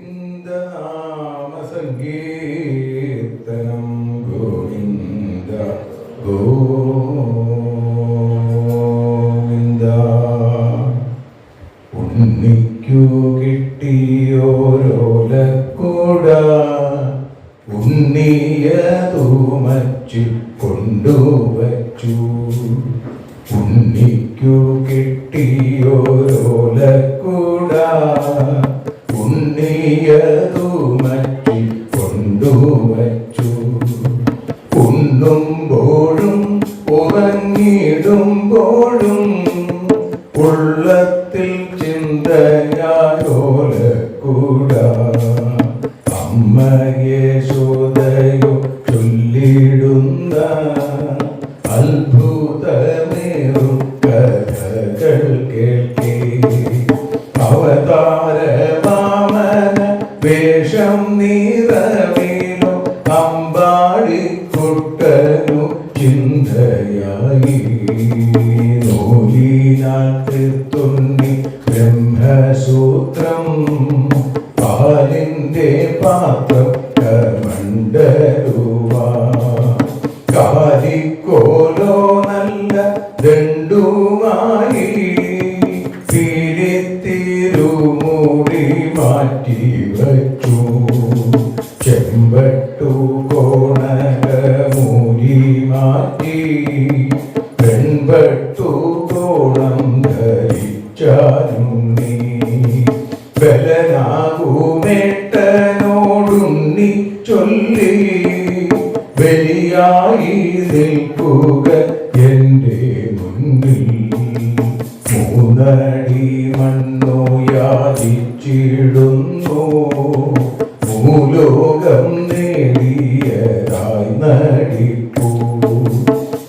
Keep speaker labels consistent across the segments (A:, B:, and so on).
A: ഗോവിന്ദനാമസങ്കീർത്തനം ഗോവിന്ദ ഗോവിന്ദ. ഉണ്ണിക്കു കിട്ടിയോരോലക്കുട ഉണ്ണിയതൂമച്ചു കൊണ്ടുവച്ചു. ഉണ്ണിക്കു കിട്ടിയോരോലക്കുട ഉണ്ണിയതൂമച്ചു കൊണ്ടുവച്ചു. ഉണ്ണുമ്പോഴും ഉറങ്ങിടുമ്പോഴും ഉള്ളത്തിൽ ചിന്തയായോലക്കുട. അമ്മ യേശോദയോ ചൊല്ലിടുന്ന അത്ഭുതമേറും കഥകൾ കേൾക്കേ. അവതാരമാമന വേഷം നിറവേലോ അമ്പാടിക്കുട്ടനു ചിന്തയായി. നൂലിനാൽ തീർത്തുണ്ണി ബ്രഹ്മസൂത്രം പാലിന്റെ പാത്രം കമണ്ടരുവാ. കാലിക്കോലോ നല്ല ദണ്ടുമായി തിരുമൂടി മാറ്റി വച്ചു. ചെമ്പട്ടു കോണകമൂരി മാറ്റി പെൺപട്ടു കോണം ധരിച്ചാലും നീ. ബലനാകുമേട്ടനോടുണ്ണി ചൊല്ലി ബലിയായി നിൽക്കുക എൻ്റെ മുന്നിൽ. മൂന്നടി മണ്ണു യാചിച്ചിടുന്നു ഭൂലോകം നേടിയതായി നടിപ്പൂ.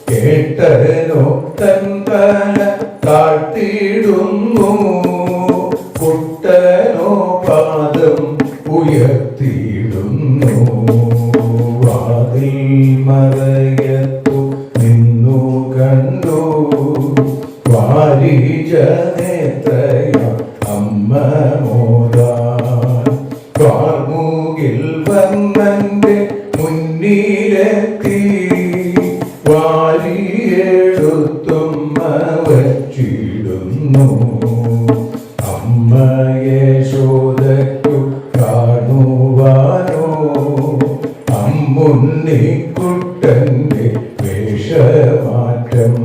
A: കേട്ടനോ തൻ തല താഴ്ത്തിയിടുന്നു കുട്ടനോ പാദം ഉയർത്തിയിടുന്നു. വാതിൽ മറയത്തു നിന്നു കണ്ടു വാരിജ നേത്രയ അമ്മ മോദാൻ. കാർമുകിൽ വന്നന്റെ മുന്നിലെത്തി വാരിയെടുത്തുമ്മ വച്ചിടുന്നു. അമ്മ യേശോദയ്ക്കു കാണുവാനോ അമ്മുണ്ണിക്കുട്ടന്റെ വേഷമാറ്റം.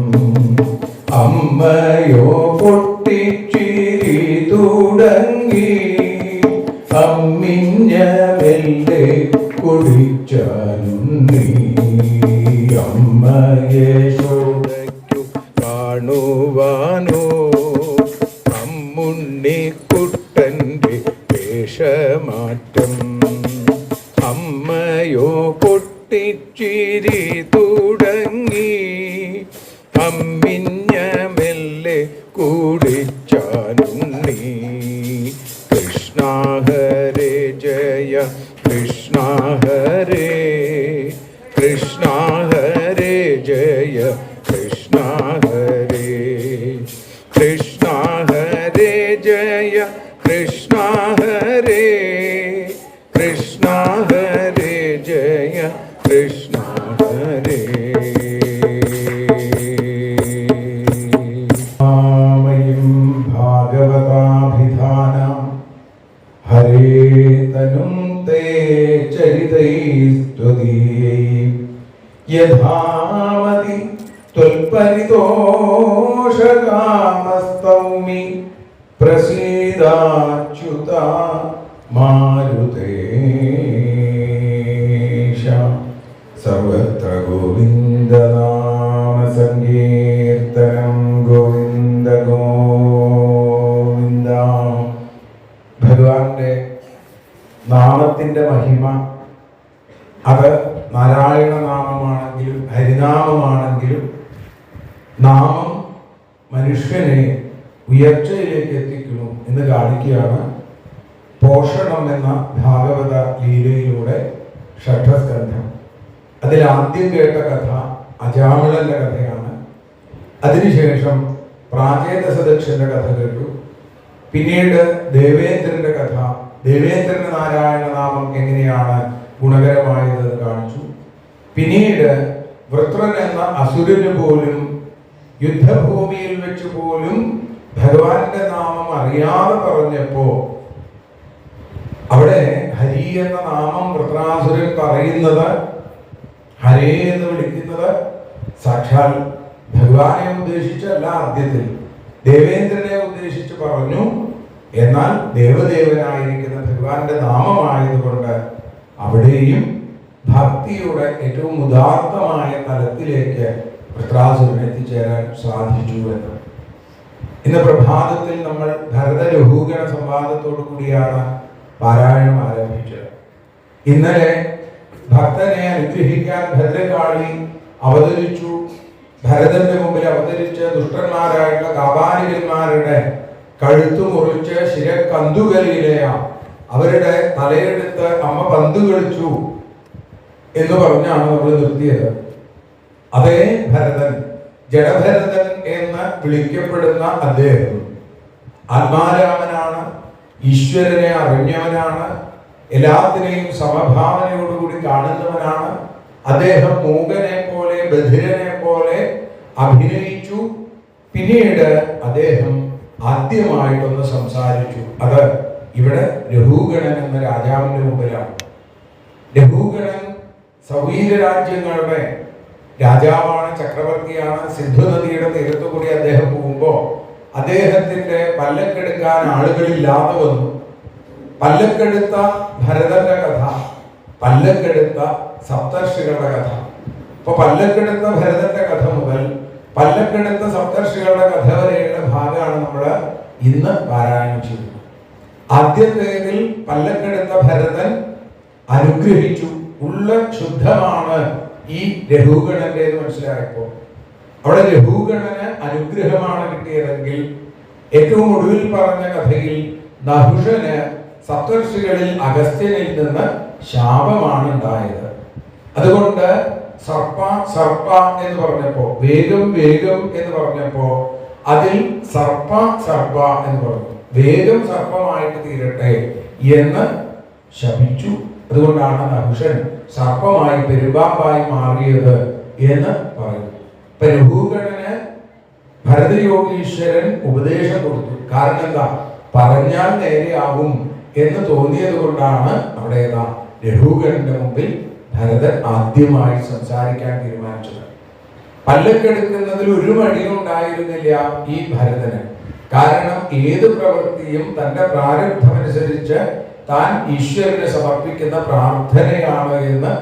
A: അമ്മയോ പൊട്ടിച്ചിരി തുടങ്ങി അമ്മിഞ്ഞ മെല്ലെ കുടിച്ചാലുണ്ണി. അമ്മ യേശോദയ്ക്കു കാണുവാനോ അമ്മുണ്ണിക്കുട്ടന്റെ വേഷമാറ്റം. അമ്മയോ പൊട്ടിച്ചിരി തുടങ്ങി അമ്മിഞ്ഞ മെല്ലെ കുടിച്ചാലുണ്ണി. കൃഷ്ണ ഹരേ ജയ കൃഷ്ണ ഹരേ കൃഷ്ണ ഹരേ ജയ കൃഷ്ണ ഹരേ കൃഷ്ണ ഹരേ ജയ കൃഷ്ണ ഹരേ കൃഷ്ണ ഹരേ ജയ കൃഷ്ണ ഹരേ. ഭാഗവതാഭിധാനം ഹരേ തനും തേ ചരിതൈസ്ത്വദീയൈ യഥാമതി ത്വൽപരിതോഷകാമസ്തൗമി പ്രസീദാച്യുത മാരുതേശ. സർവത്ര ഗോവിന്ദനാമസങ്കീർത്തനം ഗോവിന്ദ ഗോവിന്ദ. ഭഗവാന്റെ നാമത്തിൻ്റെ മഹിമ അത് നാരായണ നാമമാണെങ്കിലും ഹരിനാമമാണെങ്കിലും നാമം മനുഷ്യനെ ഉയർച്ചയിലേക്ക് എത്തിക്കുന്നു എന്ന് കാണിക്കുകയാണ് പോഷണം എന്ന ഭാഗവത ലീലയിലൂടെ ഷഠസ്കന്ധം. അതിൽ ആദ്യം കേട്ട കഥ അജാമിളന്റെ കഥയാണ്. അതിനുശേഷം പ്രാചേതസദക്ഷന്റെ കഥ കേട്ടു. പിന്നീട് ദേവേന്ദ്രന്റെ കഥ ദേവേന്ദ്രന് നാരായണ നാമം എങ്ങനെയാണ് ഗുണകരമായത് കാണിച്ചു. പിന്നീട് വൃത്രൻ എന്ന അസുരന് പോലും യുദ്ധഭൂമിയിൽ വെച്ച് പോലും ഭഗവാന്റെ നാമം അറിയാതെ പറഞ്ഞപ്പോ അവിടെ ഹരി എന്ന നാമം വൃത്രാസുരൻ പറയുന്നത്, ഹരേ എന്ന് വിളിക്കുന്നത് സാക്ഷാൽ ഭഗവാനെ ഉദ്ദേശിച്ചല്ല, ആദ്യത്തിൽ ദേവേന്ദ്രനെ ഉദ്ദേശിച്ച് പറഞ്ഞു. എന്നാൽ ദേവദേവനായിരിക്കുന്ന ഭഗവാന്റെ നാമമായതുകൊണ്ട് അവിടെയും ഭക്തിയുടെ ഏറ്റവും ഉദാത്തമായ തലത്തിലേക്ക് വൃത്രാസുരൻ എത്തിച്ചേരാൻ സാധിച്ചു എന്ന്. ഇന്ന് പ്രഭാതത്തിൽ നമ്മൾ ഭരത ലഘൂകരണ സംവാദത്തോടു കൂടിയാണ് പാരായണം ആരംഭിച്ചത്. ഇന്നലെ ഭക്തനെ അനുഗ്രഹിക്കാൻ ഭദ്രകാളി അവതരിച്ചു. ഭരതന്റെ മുമ്പിൽ അവതരിച്ച് ദുഷ്ടന്മാരായിട്ടുള്ള കാപാലികന്മാരുടെ കഴുത്തു മുറിച്ച് ശിരക്കന്തുകളിലെയ അവരുടെ തലയെടുത്ത് അമ്മ പന്ത് കളിച്ചു എന്ന് പറഞ്ഞാണ് നമ്മൾ നിർത്തിയത്. അതേ ഭരതൻ, ജഡഭരതൻ എന്ന് വിളിക്കപ്പെടുന്ന അദ്ദേഹം ആത്മാരാമനാണ്, ഈശ്വരനെ അറിഞ്ഞവനാണ്, എല്ലാത്തിനെയും സമഭാവനയോടുകൂടി കാണുന്നവനാണ്. അദ്ദേഹം മൂകനെ പോലെ ബധിരനെ പോലെ അഭിനയിച്ചു. പിന്നീട് അദ്ദേഹം ആദ്യമായിട്ടൊന്ന് സംസാരിച്ചു. അത് ഇവിടെ രഘൂഗണൻ എന്ന രാജാവിന്റെ മുമ്പിലാണ്. രഘൂഗണൻ സൗവീര രാജ്യങ്ങളുടെ രാജാവാണ്, ചക്രവർത്തിയാണ്. സിന്ധു നദിയുടെ തീരത്തു കൂടി അദ്ദേഹം പോകുമ്പോൾ അദ്ദേഹത്തിന്റെ പല്ലക്കെടുക്കാൻ ആളുകളില്ലാതെ വന്നു. പല്ലക്കെടുത്ത ഭരതന്റെ കഥ, പല്ലക്കെടുത്ത സപ്തർഷികളുടെ കഥ. അപ്പൊ പല്ലക്കെടുത്ത ഭരതന്റെ കഥ മുതൽ പല്ലക്കെടുത്ത സപ്തർഷികളുടെ കഥ വരെയുള്ള ഭാഗമാണ് നമ്മൾ ഇന്ന് പാരായണം ചെയ്യുന്നത്. ആദ്യത്തേതിൽ പല്ലക്കെടുത്ത ഭരതൻ അനുഗ്രഹിച്ചു. ഉള്ള ശുദ്ധമാണ് ഈ രഘൂഗണന്റെ എന്ന് മനസ്സിലായപ്പോ അവിടെ രഘൂഗണന് അനുഗ്രഹമാണ് കിട്ടിയതെങ്കിൽ ഏറ്റവും ഒടുവിൽ പറഞ്ഞ കഥയിൽ നഹുഷന് സപ്തർഷികളിൽ അഗസ്ത്യനിൽ നിന്ന് ശാപമാണ് ഉണ്ടായത്. അതുകൊണ്ട് സർപ്പ സർപ്പ എന്ന് പറഞ്ഞപ്പോ, വേഗം വേഗം എന്ന് പറഞ്ഞപ്പോ അതിൽ സർപ്പ സർപ്പ എന്ന് പറഞ്ഞു. വേഗം സർപ്പമായിട്ട് തീരട്ടെ എന്ന് ശപിച്ചു. അതുകൊണ്ടാണ് നഹുഷൻ സർപ്പമായി പെരുമ്പാമ്പായി മാറിയത് എന്ന് പറയുന്നു. ഇപ്പൊ രഘൂഗണന് ഭരതയോഗീശ്വരൻ ഉപദേശം കൊടുത്തു. കാരണം എന്താ? പറഞ്ഞാൽ നേരെയാവും എന്ന് തോന്നിയത് കൊണ്ടാണ് അവിടെ രഘൂഗണന്റെ മുമ്പിൽ ഭരതൻ ആദ്യമായി സംസാരിക്കാൻ തീരുമാനിച്ചത്. പല്ലക്കെടുക്കുന്നതിൽ ഒരു മടിയും ഉണ്ടായിരുന്നില്ല ഈ ഭരതന്. കാരണം ഏത് പ്രവൃത്തിയും തന്റെ പ്രാരബ്ധമനുസരിച്ച് താൻ ഈശ്വരന് സമർപ്പിക്കുന്ന പ്രാർത്ഥനയാണ് എന്ന്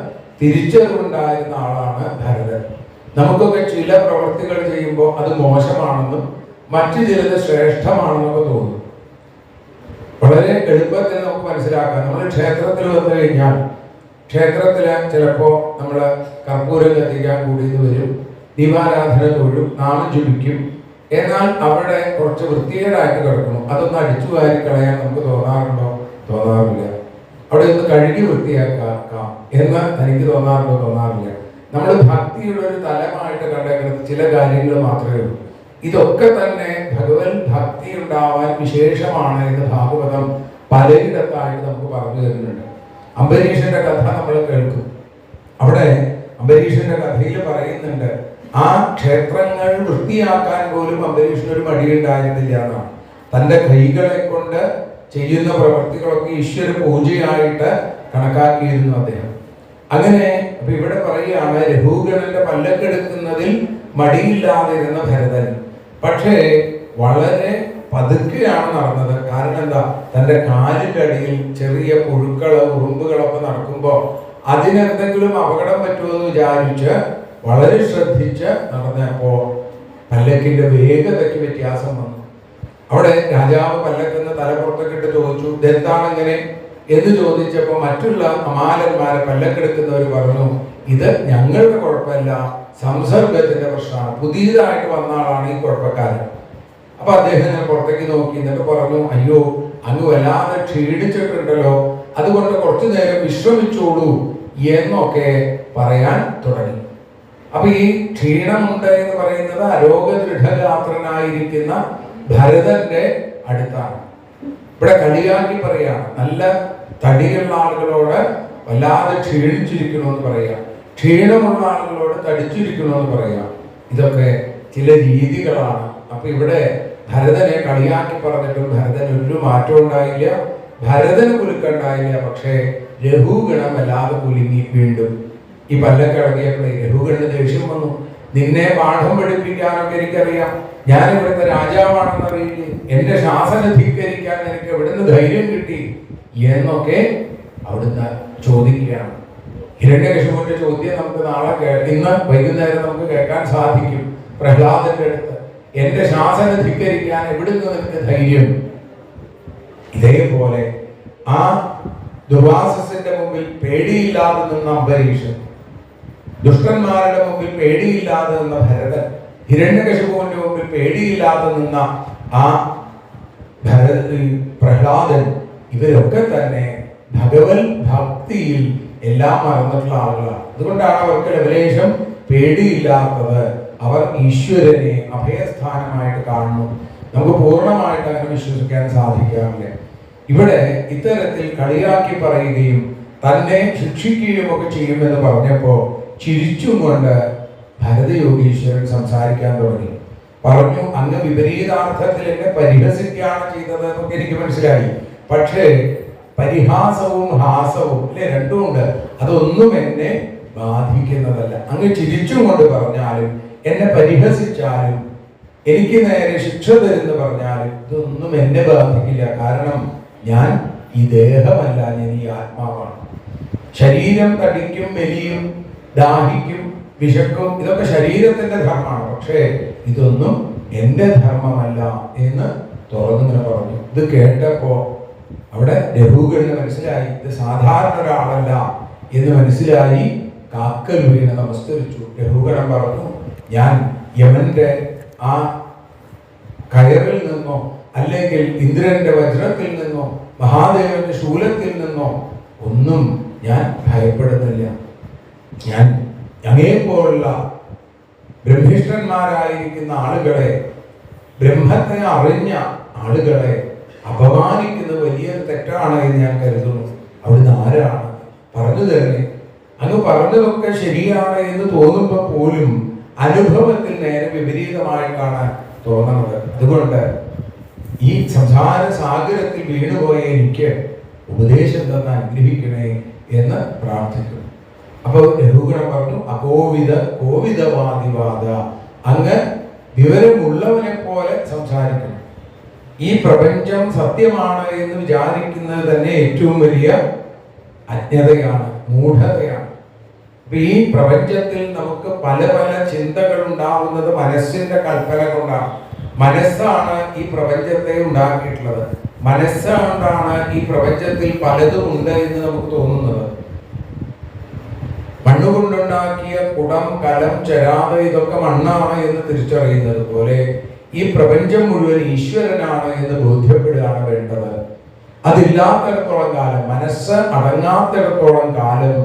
A: തിരിച്ചറിവുണ്ടായിരുന്ന ആളാണ് ഭരതൻ. നമുക്കൊക്കെ ചില പ്രവൃത്തികൾ ചെയ്യുമ്പോൾ അത് മോശമാണെന്നും മറ്റു ചിലത് ശ്രേഷ്ഠമാണെന്നൊക്കെ തോന്നും. വളരെ എളുപ്പത്തിൽ നമുക്ക് മനസ്സിലാക്കാം. നമ്മൾ ക്ഷേത്രത്തിൽ വന്നു കഴിഞ്ഞാൽ ക്ഷേത്രത്തിൽ ചിലപ്പോൾ നമ്മൾ കർപ്പൂരം കത്തിക്കാൻ കൂടിയെന്ന് വരും, ദീപാരാധന തൊഴും, നാമം ജപിക്കും. എന്നാൽ അവിടെ കുറച്ച് വൃത്തികേടായിട്ട് കിടക്കണം. അതൊന്ന് അടിച്ചു വാരി കളയാൻ നമുക്ക് തോന്നാറുണ്ടോ? തോന്നാറില്ല. അവിടെ ഒന്ന് കഴുകി വൃത്തിയാക്കാം എന്ന് എനിക്ക് തോന്നാറുണ്ടോ? തോന്നാറില്ല. നമ്മൾ ഭക്തിയുടെ ഒരു തലമായിട്ട് കണ്ടേക്കുന്നത് ചില കാര്യങ്ങൾ മാത്രമേ ഉള്ളൂ. ഇതൊക്കെ തന്നെ ഭഗവത് ഭക്തി ഉണ്ടാവാൻ വിശേഷമാണ് എന്ന് ഭാഗവതം പലയിടത്തായിട്ട് നമുക്ക് പറഞ്ഞു തരുന്നുണ്ട്. അംബരീഷന്റെ കഥ നമ്മൾ കേൾക്കും. അവിടെ അംബരീഷന്റെ കഥയിൽ പറയുന്നുണ്ട്, ആ ക്ഷേത്രങ്ങൾ വൃത്തിയാക്കാൻ പോലും അംബരീഷന് ഒരു മടിയുണ്ടായിരുന്നില്ല എന്നാണ്. തന്റെ കൈകളെ കൊണ്ട് ചെയ്യുന്ന പ്രവൃത്തികളൊക്കെ ഈശ്വര പൂജയായിട്ട് കണക്കാക്കിയിരുന്നു അദ്ദേഹം. അങ്ങനെ അപ്പൊ ഇവിടെ പറയുകയാണ്, രഘൂഗണന്റെ പല്ലക്കെടുക്കുന്നതിൽ മടിയില്ലാതിരുന്ന ഭരതൻ പക്ഷേ വളരെ പതുക്കെയാണ് നടന്നത്. കാരണം എന്താ? തന്റെ കാലിന്റെ അടിയിൽ ചെറിയ പുഴുക്കള് ഉറുമ്പുകളൊക്കെ നടക്കുമ്പോൾ അതിനെന്തെങ്കിലും അപകടം പറ്റുമെന്ന് വിചാരിച്ച് വളരെ ശ്രദ്ധിച്ച് നടന്നപ്പോ പല്ലക്കിന്റെ വേഗതയ്ക്ക് വ്യത്യാസം വന്നു. അവിടെ രാജാവ് പല്ലക്കെന്ന് തലപ്പുറത്തൊക്കെ ഇട്ട് ചോദിച്ചു, ഇതെന്താണ് ഇങ്ങനെ എന്ന് ചോദിച്ചപ്പോ മറ്റുള്ള അമാലന്മാരെ പല്ലക്കെടുക്കുന്നവർ പറഞ്ഞു, ഇത് ഞങ്ങളുടെ കുഴപ്പമല്ല, സംസർഗത്തിന്റെ പ്രശ്നമാണ്, പുതിയതായിട്ട് വന്ന ആളാണ് ഈ കുഴപ്പക്കാരൻ. അപ്പൊ അദ്ദേഹം പുറത്തേക്ക് നോക്കി എന്നിട്ട് പറഞ്ഞു, അയ്യോ അങ്ങ് വല്ലാതെ ക്ഷീണിച്ചിട്ടുണ്ടല്ലോ, അതുകൊണ്ട് കുറച്ചു നേരം വിശ്രമിച്ചോളൂ എന്നൊക്കെ പറയാൻ തുടങ്ങി. അപ്പൊ ഈ ക്ഷീണമുണ്ട് എന്ന് പറയുന്നത് അരോഗദൃഢഗാത്രനായിരിക്കുന്ന ഭരതന്റെ അടുത്താണ്. ഇവിടെ കളിയാക്കി പറയാണ്. നല്ല തടിയുള്ള ആളുകളോട് വല്ലാതെ ക്ഷീണിച്ചിരിക്കണമെന്ന് പറയാം, ക്ഷീണമുള്ള ആളുകളോട് തടിച്ചിരിക്കണമെന്ന് പറയാം. ഇതൊക്കെ ചില രീതികളാണ്. അപ്പൊ ഇവിടെ ഭരതനെ കളിയാക്കി പറഞ്ഞിട്ടും ഭരതന് ഒരു മാറ്റം ഉണ്ടായില്ല, ഭരതന് കുലുക്കുണ്ടായില്ല. പക്ഷേ രഘുഗണം വല്ലാതെ കുലുങ്ങി. വീണ്ടും ഈ പല്ലൊക്കെ ഇളകിയപ്പോഴേ രഘുഗണന് ദേഷ്യം വന്നു. നിന്നെ പാഠം പഠിപ്പിക്കാനൊക്കെ എനിക്കറിയാം, ഞാൻ ഇവിടുത്തെ രാജാവാണെന്ന് അറിയില്ലേ, എന്റെ ശാസന ധിക്കരിക്കാൻ എനിക്ക് എവിടുന്ന് ധൈര്യം കിട്ടി എന്നൊക്കെ അവിടുന്ന് ചോദിക്കുകയാണ്. ഹിരണ്യകശിപുവിന്റെ ചോദ്യം നമുക്ക് നാളെ ഇന്ന് വൈകുന്നേരം നമുക്ക് കേൾക്കാൻ സാധിക്കും. പ്രഹ്ലാദന്റെ അടുത്ത് എന്റെ ശാസന ധിക്കരിക്കാൻ എവിടുന്ന് നിനക്ക് ധൈര്യം? ഇതേപോലെ ആ ദുർവാസസിന്റെ മുമ്പിൽ പേടിയില്ലാതെ നിന്ന അംബരീഷൻ, ദുഷ്ടന്മാരുടെ മുമ്പിൽ പേടിയില്ലാതെ നിന്ന ഭരതൻ, ഹിരണ്യകശിപുവിന്റെ മുമ്പിൽ പേടിയില്ലാതെ നിന്ന ആ പ്രഹ്ലാദൻ, ഇവരൊക്കെ തന്നെ ഭഗവത് ഭക്തിയിൽ എല്ലാം മറന്നിട്ടുള്ള ആളുകളാണ്. അതുകൊണ്ടാണ് അവർക്ക് ലവലേശം പേടിയില്ലാത്തത്. അവർ ഈശ്വരനെ അഭയസ്ഥാനമായിട്ട് കാണുന്നു. നമുക്ക് പൂർണ്ണമായിട്ട് അങ്ങനെ വിശ്വസിക്കാൻ സാധിക്കാറില്ല. ഇവിടെ ഇത്തരത്തിൽ കളിയാക്കി പറയുകയും തന്നെ ശിക്ഷിക്കുകയും ഒക്കെ ചെയ്യുമെന്ന് പറഞ്ഞപ്പോൾ ചിരിച്ചും കൊണ്ട് ഭരതയോഗീശ്വരൻ സംസാരിക്കാൻ തുടങ്ങി. പറഞ്ഞു, അങ്ങ് വിപരീതാർത്ഥത്തിൽ എന്നെ പരിഹസിക്കുകയാണ് ചെയ്തത് എന്നൊക്കെ എനിക്ക് മനസ്സിലായി. പക്ഷേ പരിഹാസവും ഹാസവും അല്ലെ, രണ്ടുമുണ്ട്. അതൊന്നും എന്നെ ബാധിക്കുന്നതല്ല. അങ്ങ് ചിരിച്ചും കൊണ്ട് പറഞ്ഞാലും എന്നെ പരിഹസിച്ചാലും എനിക്ക് നേരെ ശിക്ഷ തരുന്ന് പറഞ്ഞാലും ഇതൊന്നും എന്നെ ബാധിക്കില്ല. കാരണം ഞാൻ ഈ ദേഹമല്ല, ഞാൻ ഈ ആത്മാവാണ്. ശരീരം തടിക്കും, മെലിയും, ദാഹിക്കും, വിശക്കും, ഇതൊക്കെ ശരീരത്തിന്റെ ധർമ്മമാണ്. പക്ഷേ ഇതൊന്നും എന്റെ ധർമ്മമല്ല എന്ന് തുറന്നിങ്ങനെ പറഞ്ഞു. ഇത് കേട്ടപ്പോ അവിടെ രഘുഗണന് മനസ്സിലായി ഇത് സാധാരണ ഒരാളല്ല എന്ന് മനസ്സിലായി. കാക്കൽ വീണ് നമസ്കരിച്ചു. രഘുഗണൻ പറഞ്ഞു, ഞാൻ യമന്റെ ആ കയറിൽ നിന്നോ അല്ലെങ്കിൽ ഇന്ദ്രന്റെ വജ്രത്തിൽ നിന്നോ മഹാദേവന്റെ ശൂലത്തിൽ നിന്നോ ഒന്നും ഞാൻ ഭയപ്പെടുന്നില്ല. ഞാൻ അങ്ങേപ്പോലുള്ള ബ്രഹ്മിഷ്ഠന്മാരായിരിക്കുന്ന ആളുകളെ, ബ്രഹ്മത്തെ അറിഞ്ഞ ആളുകളെ അപമാനിക്കുന്നത് വലിയൊരു തെറ്റാണ് എന്ന് ഞാൻ കരുതുന്നു. അവിടുന്ന് ആരാണ് പറഞ്ഞു തരണേ. അങ്ങ് പറഞ്ഞതൊക്കെ ശരിയാണ് എന്ന് തോന്നുമ്പോൾ പോലും അനുഭവത്തിൽ നേരെ വിപരീതമായിട്ടാണ് തോന്നുന്നത്. അതുകൊണ്ട് ഈ സംസാര സാഗരത്തിൽ വീണുപോയ എനിക്ക് ഉപദേശം തന്ന് അനുഗ്രഹിക്കണേ എന്ന് പ്രാർത്ഥിക്കുന്നു. അപ്പോൾ രഘുഗണൻ പറഞ്ഞു, കോവിദവാദിവാദ, അങ്ങ് വിവരമുള്ളവനെ പോലെ സംസാരിക്കണം. ഈ പ്രപഞ്ചം സത്യമാണ് എന്ന് വിചാരിക്കുന്നത് തന്നെ ഏറ്റവും വലിയ അജ്ഞതയാണ്, മൂഢതയാണ്. അപ്പൊ ഈ പ്രപഞ്ചത്തിൽ നമുക്ക് പല പല ചിന്തകൾ ഉണ്ടാവുന്നത് മനസ്സിന്റെ കൽപ്പന കൊണ്ടാണ്. മനസ്സാണ് ഈ പ്രപഞ്ചത്തെ ഉണ്ടാക്കിയിട്ടുള്ളത്. മനസ്സുകൊണ്ടാണ് ഈ പ്രപഞ്ചത്തിൽ പലതും ഉണ്ട് എന്ന് നമുക്ക് തോന്നുന്നത്. മണ്ണുകൊണ്ടുണ്ടാക്കിയ കുടം, കലം, ചരാത് ഇതൊക്കെ മണ്ണാണ് എന്ന് തിരിച്ചറിയുന്നത് പോലെ ഈ പ്രപഞ്ചം മുഴുവൻ ഈശ്വരനാണ് എന്ന് ബോധ്യപ്പെടുകയാണ് വേണ്ടത്. അതില്ലാത്തിടത്തോളം കാലം, മനസ്സ് അടങ്ങാത്തിടത്തോളം കാലം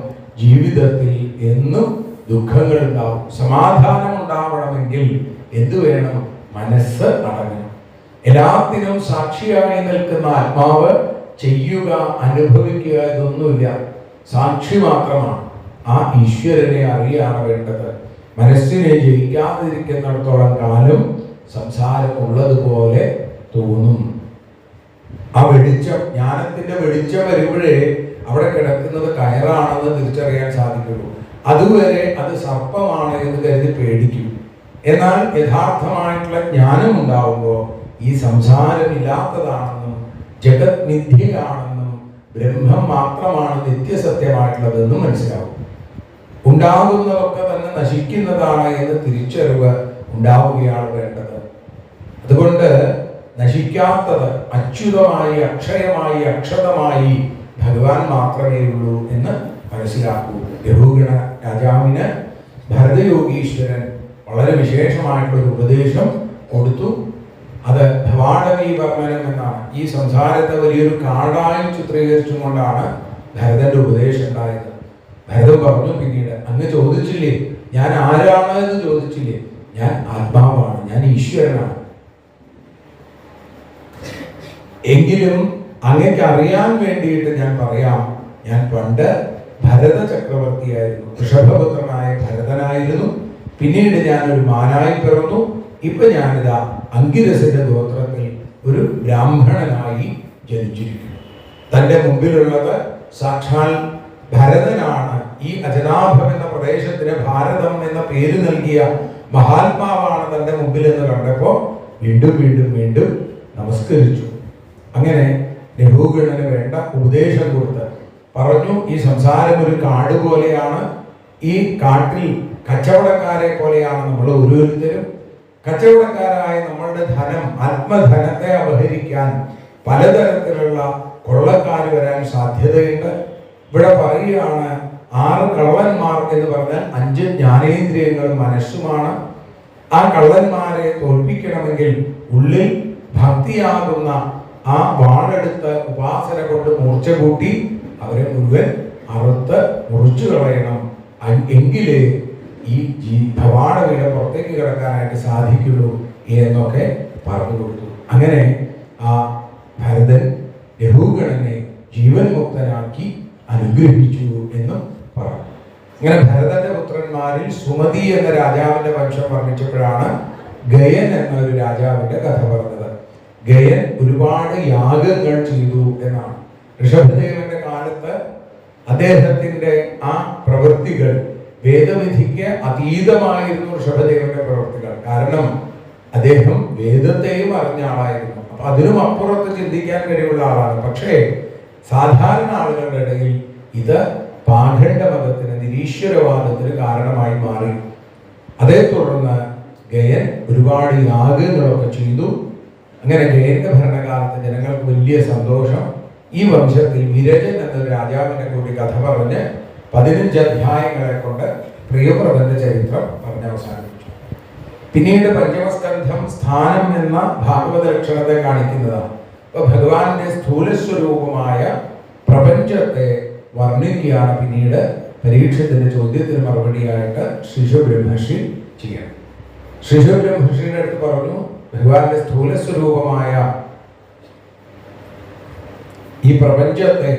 A: ജീവിതത്തിൽ എന്നും ദുഃഖങ്ങൾ ഉണ്ടാവും. സമാധാനം ഉണ്ടാവണമെങ്കിൽ എന്തു വേണം? മനസ്സ് അടങ്ങണം. എല്ലാത്തിനും സാക്ഷിയായി നിൽക്കുന്ന ആത്മാവ് ചെയ്യുക, അനുഭവിക്കുക ഇതൊന്നുമില്ല, സാക്ഷി മാത്രമാണ്. ആ ഈശ്വരനെ അറിയാണ് വേണ്ടത്. മനസ്സിനെ ജയിക്കാതിരിക്കുന്നിടത്തോളം കാലം സംസാരം ഉള്ളതുപോലെ തോന്നും. ആ വെളിച്ചം, ജ്ഞാനത്തിന്റെ വെളിച്ചം വരുമ്പോഴേ അവിടെ കിടക്കുന്നത് കയറാണെന്ന് തിരിച്ചറിയാൻ സാധിക്കുള്ളൂ. അതുവരെ അത് സർപ്പമാണ് എന്ന് കരുതി പേടിക്കും. എന്നാൽ യഥാർത്ഥമായിട്ടുള്ള ജ്ഞാനം ഉണ്ടാവുമ്പോൾ ഈ സംസാരം ഇല്ലാത്തതാണെന്നും ജഗത് മിഥ്യയാണെന്നും ബ്രഹ്മം മാത്രമാണ് നിത്യസത്യമായിട്ടുള്ളതെന്നും മനസ്സിലാവും. ഉണ്ടാകുന്നതൊക്കെ തന്നെ നശിക്കുന്നതാണ് എന്ന് തിരിച്ചറിവ് ഉണ്ടാവുകയാണ് വേണ്ടത്. അതുകൊണ്ട് നശിക്കാത്തത് അച്യുതമായി, അക്ഷയമായി, അക്ഷതമായി ഭഗവാൻ മാത്രമേ ഉള്ളൂ എന്ന് മനസ്സിലാക്കൂ. രഘുഗണ രാജാവിന് ഭരതയോഗീശ്വരൻ വളരെ വിശേഷമായിട്ടുള്ളൊരു ഉപദേശം കൊടുത്തു. അത് ഭവാടവീ വർണ്ണനം എന്നാണ്. ഈ സംസാരത്തെ വലിയൊരു കാടായി ചിത്രീകരിച്ചുകൊണ്ടാണ് ഭരതന്റെ ഉപദേശം ഉണ്ടായത്. ഭരതൻ പറഞ്ഞു പിന്നീട്, അങ്ങ് ചോദിച്ചില്ലേ ഞാൻ ആരാണ് എന്ന് ചോദിച്ചില്ലേ, ഞാൻ ആത്മാവാണ്, ഞാൻ ഈശ്വരനാണ്. എങ്കിലും അങ്ങേക്ക് അറിയാൻ വേണ്ടിയിട്ട് ഞാൻ പറയാം, ഞാൻ പണ്ട് ഭരത ചക്രവർത്തിയായിരുന്നു, ഋഷഭപുത്രനായ ഭരതനായിരുന്നു. പിന്നീട് ഞാനൊരു മാനായി പിറന്നു. ഇപ്പൊ ഞാനിതാ അങ്കിരസിന്റെ ഗോത്രത്തിൽ ഒരു ബ്രാഹ്മണനായി ജനിച്ചിരിക്കുന്നു. തന്റെ മുമ്പിലുള്ളത് സാക്ഷാൽ ഭരതനാണ്. ഈ അജനാഭം എന്ന പ്രദേശത്തിന് ഭാരതം എന്ന പേര് നൽകിയ മഹാത്മാവാണ് തന്റെ മുമ്പിൽ എന്ന് കണ്ടപ്പോ വീണ്ടും വീണ്ടും വീണ്ടും നമസ്കരിച്ചു. അങ്ങനെ രഘുഗണന് വേണ്ട ഉപദേശം കൊടുത്ത് പറഞ്ഞു, ഈ സംസാരം ഒരു കാട് പോലെയാണ്. ഈ കാട്ടിൽ കച്ചവടക്കാരെ പോലെയാണ് നമ്മൾ ഓരോരുത്തരും. കച്ചവടക്കാരായ നമ്മളുടെ ധനം, ആത്മധനത്തെ അപഹരിക്കാൻ പലതരത്തിലുള്ള കൊള്ളക്കാർ വരാൻ സാധ്യതയുണ്ട്. ഇവിടെ പറയുകയാണ് 6 കള്ളന്മാർ എന്ന് പറഞ്ഞാൽ 5 ജ്ഞാനേന്ദ്രിയങ്ങളും മനസ്സുമാണ്. ആ കള്ളന്മാരെ തോൽപ്പിക്കണമെങ്കിൽ ഉള്ളിൽ ഭക്തിയാകുന്ന ആ വാളെടുത്ത് ഉപാസന കൊണ്ട് മൂർച്ച കൂട്ടി അവരെ മുഴുവൻ അറുത്ത് മുറിച്ചു കളയണം. എങ്കിലേ ഈ ഭവാടവീടെ പുറത്തേക്ക് കിടക്കാനായിട്ട് സാധിക്കുള്ളൂ എന്നൊക്കെ പറഞ്ഞു കൊടുത്തു. അങ്ങനെ ആ ഭരതൻ രഘുഗണനെ ജീവൻ മുക്തനാക്കി അനുഗ്രഹിച്ചു എന്നും പറഞ്ഞു. ഇങ്ങനെ ഭരതന്റെ പുത്രന്മാരിൽ സുമതി എന്ന രാജാവിന്റെ വംശം വർണ്ണിച്ചപ്പോഴാണ് ഗയൻ എന്ന ഒരു രാജാവിന്റെ കഥ പറഞ്ഞത്. ഗയൻ ഒരുപാട് യാഗങ്ങൾ ചെയ്തു എന്നാണ്. ഋഷഭദേവന്റെ കാലത്ത് അദ്ദേഹത്തിന്റെ ആ പ്രവൃത്തികൾ വേദവിധിക്ക് അതീതമായിരുന്നു. ഋഷഭദേവന്റെ പ്രവൃത്തികൾ കാരണം അദ്ദേഹം വേദത്തെയും അറിഞ്ഞ ആളായിരുന്നു. അപ്പൊ അതിനും അപ്പുറത്ത് ചിന്തിക്കാൻ കഴിവുള്ള ആളാണ്. പക്ഷേ സാധാരണ ആളുകളുടെ ഇടയിൽ ഇത് പാഖണ്ഡ മതത്തിന്, നിരീശ്വരവാദത്തിന് കാരണമായി മാറി. അതേ തുടർന്ന് ഗയൻ ഒരുപാട് യാഗങ്ങളൊക്കെ ചെയ്തു. അങ്ങനെ ഗയന്റെ ഭരണകാലത്ത് ജനങ്ങൾക്ക് വലിയ സന്തോഷം. ഈ വംശത്തിൽ വിരജൻ എന്നൊരു രാജാവിനെ കൂടി കഥ പറഞ്ഞ് 15 അധ്യായങ്ങളെ കൊണ്ട് പ്രിയവ്രതന്റെ ചരിത്രം പറഞ്ഞ് അവസാനിപ്പിച്ചു. പിന്നീട് പഞ്ചമസ്കന്ധം സ്ഥാനം എന്ന ഭാഗവത ലക്ഷണത്തെ കാണിക്കുന്നതാണ്. അപ്പൊ ഭഗവാന്റെ സ്ഥൂലസ്വരൂപമായ പ്രപഞ്ചത്തെ വർണ്ണിക്കുകയാണ് പിന്നീട് പരീക്ഷത്തിന്റെ ചോദ്യത്തിന് മറുപടിയായിട്ട് ശിശുബ്രഹ്മർഷി ചെയ്യണം. ശിശുബ്രഹ്മർഷിയുടെ അടുത്ത് പറഞ്ഞു, ഭഗവാന്റെ സ്ഥൂലസ്വരൂപമായ ഈ പ്രപഞ്ചത്തെ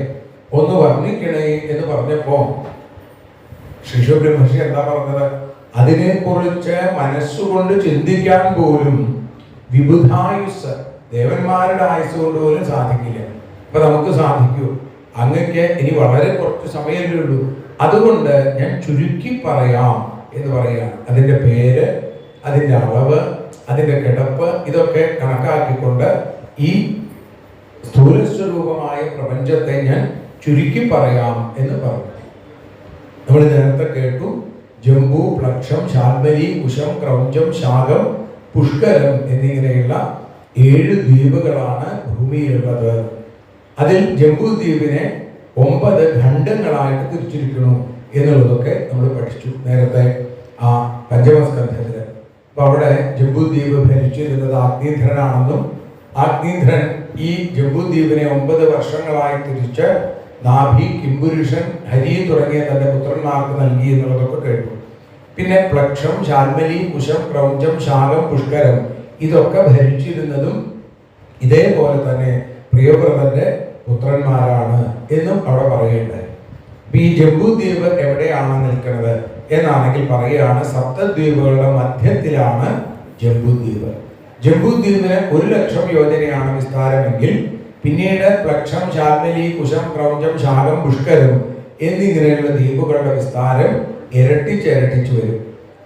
A: ഒന്ന് വർണ്ണിക്കണേ എന്ന് പറഞ്ഞപ്പോ ശിശുബ്രഹ്മർഷി എന്താ പറഞ്ഞത്? അതിനെക്കുറിച്ച് മനസ്സുകൊണ്ട് ചിന്തിക്കാൻ പോലും വിബുധായുസ്, ദേവന്മാരുടെ ആയുസ് കൊണ്ട് പോലും സാധിക്കില്ല. അപ്പൊ നമുക്ക് സാധിക്കൂ? അങ്ങക്ക് ഇനി വളരെ കുറച്ച് സമയമല്ലേ ഉള്ളൂ, അതുകൊണ്ട് ഞാൻ ചുരുക്കി പറയാം എന്ന് പറയുകയാണ്. അതിൻ്റെ പേര്, അതിൻ്റെ അളവ്, അതിൻ്റെ കിടപ്പ് ഇതൊക്കെ കണക്കാക്കിക്കൊണ്ട് ഈ സ്ഥൂലസ്വരൂപമായ പ്രപഞ്ചത്തെ ഞാൻ ചുരുക്കി പറയാം എന്ന് പറഞ്ഞു. നമ്മൾ നേരത്തെ കേട്ടു, ജംബു, പ്ലക്ഷം, ശാൽമലി, കുശം, ക്രൗഞ്ചം, ശാകം, പുഷ്കരം എന്നിങ്ങനെയുള്ള 7 ദ്വീപുകളാണ് ഭൂമിയിലുള്ളത്. അതിൽ ജംബു ദ്വീപിനെ 9 ഖണ്ഡങ്ങളായിട്ട് തിരിച്ചിരിക്കുന്നു എന്നുള്ളതൊക്കെ നമ്മൾ പഠിച്ചു നേരത്തെ ആ പഞ്ചമസ്കന്ധത്തില്. അപ്പൊ അവിടെ ജംബുദ്വീപ് ഭരിച്ചിരുന്നത് ആഗ്നീധ്രനാണെന്നും ആഗ്നീധ്രൻ ഈ ജംബുദ്വീപിനെ 9 വർഷങ്ങളായി തിരിച്ച് നാഭി, കിംപുരുഷൻ, ഹരി തുടങ്ങിയ തന്റെ പുത്രന്മാർക്ക് നൽകി എന്നുള്ളതൊക്കെ കേട്ടു. പിന്നെ പ്ലക്ഷം, ശാൽമലി, കുശം, ക്രൗഞ്ചം, ശാകം, പുഷ്കരം ഇതൊക്കെ ഭരിച്ചിരുന്നതും ഇതേപോലെ തന്നെ പ്രിയവ്രതന്റെ പുത്രന്മാരാണ് എന്നും അവിടെ പറയുന്നുണ്ട്. ഈ ജംബുദ്വീപ് എവിടെയാണ് നിൽക്കുന്നത് എന്നാണെങ്കിൽ പറയുകയാണ്, സപ്തദ്വീപുകളുടെ മധ്യത്തിലാണ് ജംബുദ്വീപ്. ജംബുദ്വീപിന് 1,00,000 യോജനയാണ് വിസ്താരമെങ്കിൽ പിന്നീട് പ്ലക്ഷം, ശാൽമലി, കുശം, ക്രൗഞ്ചം, ശാകം, പുഷ്കരം എന്നിങ്ങനെയുള്ള ദ്വീപുകളുടെ വിസ്താരം ഇരട്ടിച്ച് വരും.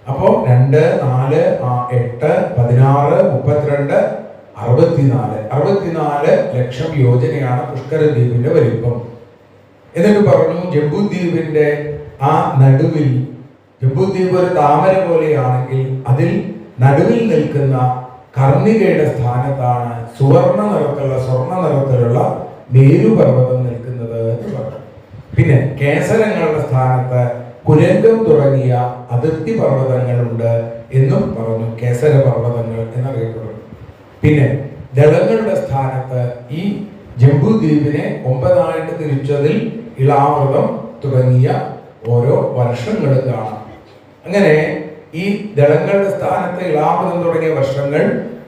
A: അപ്പോൾ 2, 4, 8, 16, 32, 64 ലക്ഷം യോജനയാണ് പുഷ്കര ദ്വീപിന്റെ വലിപ്പം. എന്നിട്ട് പറഞ്ഞു, ജംബുദ്വീപിന്റെ ആ നടുവിൽ, ജംബുദ്വീപ് ഒരു താമര പോലെയാണെങ്കിൽ അതിൽ നടുവിൽ നിൽക്കുന്ന കർണികയുടെ സ്ഥാനത്താണ് സ്വർണ്ണ നിറത്തിലുള്ള മേരുപർവ്വതം നിൽക്കുന്നത് എന്ന് പറഞ്ഞു. പിന്നെ കേസരങ്ങളുടെ സ്ഥാനത്ത് കുരങ്കം തുടങ്ങിയ അതിർത്തി പർവ്വതങ്ങളുണ്ട് എന്നും പറഞ്ഞു. കേസര പർവ്വതങ്ങൾ എന്നറിയപ്പെടുന്നു. പിന്നെ ദളങ്ങളുടെ സ്ഥാനത്ത് ഈ ജംബുദ്വീപിനെ 9 തിരിച്ചതിൽ ഇളാവൃതം തുടങ്ങിയ ഓരോ വർഷങ്ങളും കാണാം. അങ്ങനെ ഈ ദളങ്ങളുടെ സ്ഥാനത്ത് ഇളാവൃതം തുടങ്ങിയ വർഷങ്ങൾ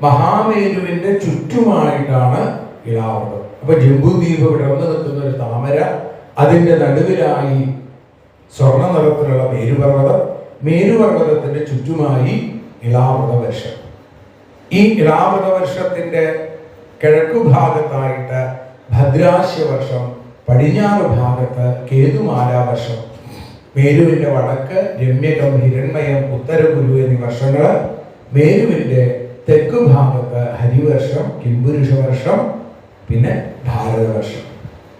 A: മഹാമേരുവിന്റെ ചുറ്റുമായിട്ടാണ് ഇളാവൃതം. അപ്പൊ ജംബൂദ്വീപ് വിടർന്നു നിൽക്കുന്ന ഒരു താമര, അതിൻ്റെ നടുവിലായി സ്വർണ്ണ നിറത്തിലുള്ള മേരുപർവ്വതം, മേരുപർവ്വതത്തിന്റെ ചുറ്റുമായി ഇളാവൃത വർഷം. ഈ ഇളാവൃത വർഷത്തിന്റെ കിഴക്കു ഭാഗത്തായിട്ട് ഭദ്രാശ്യ വർഷം, പടിഞ്ഞാറ് ഭാഗത്ത് കേതുമാല വർഷം, മേരുവിന്റെ വടക്ക് രമ്യകം, ഹിരൺമയം, ഉത്തരകുരു എന്നീ വർഷങ്ങൾ, മേരുവിന്റെ തെക്കു ഭാഗത്ത് ഹരിവർഷം, കിംപുരുഷ വർഷം, പിന്നെ ഭാരതവർഷം.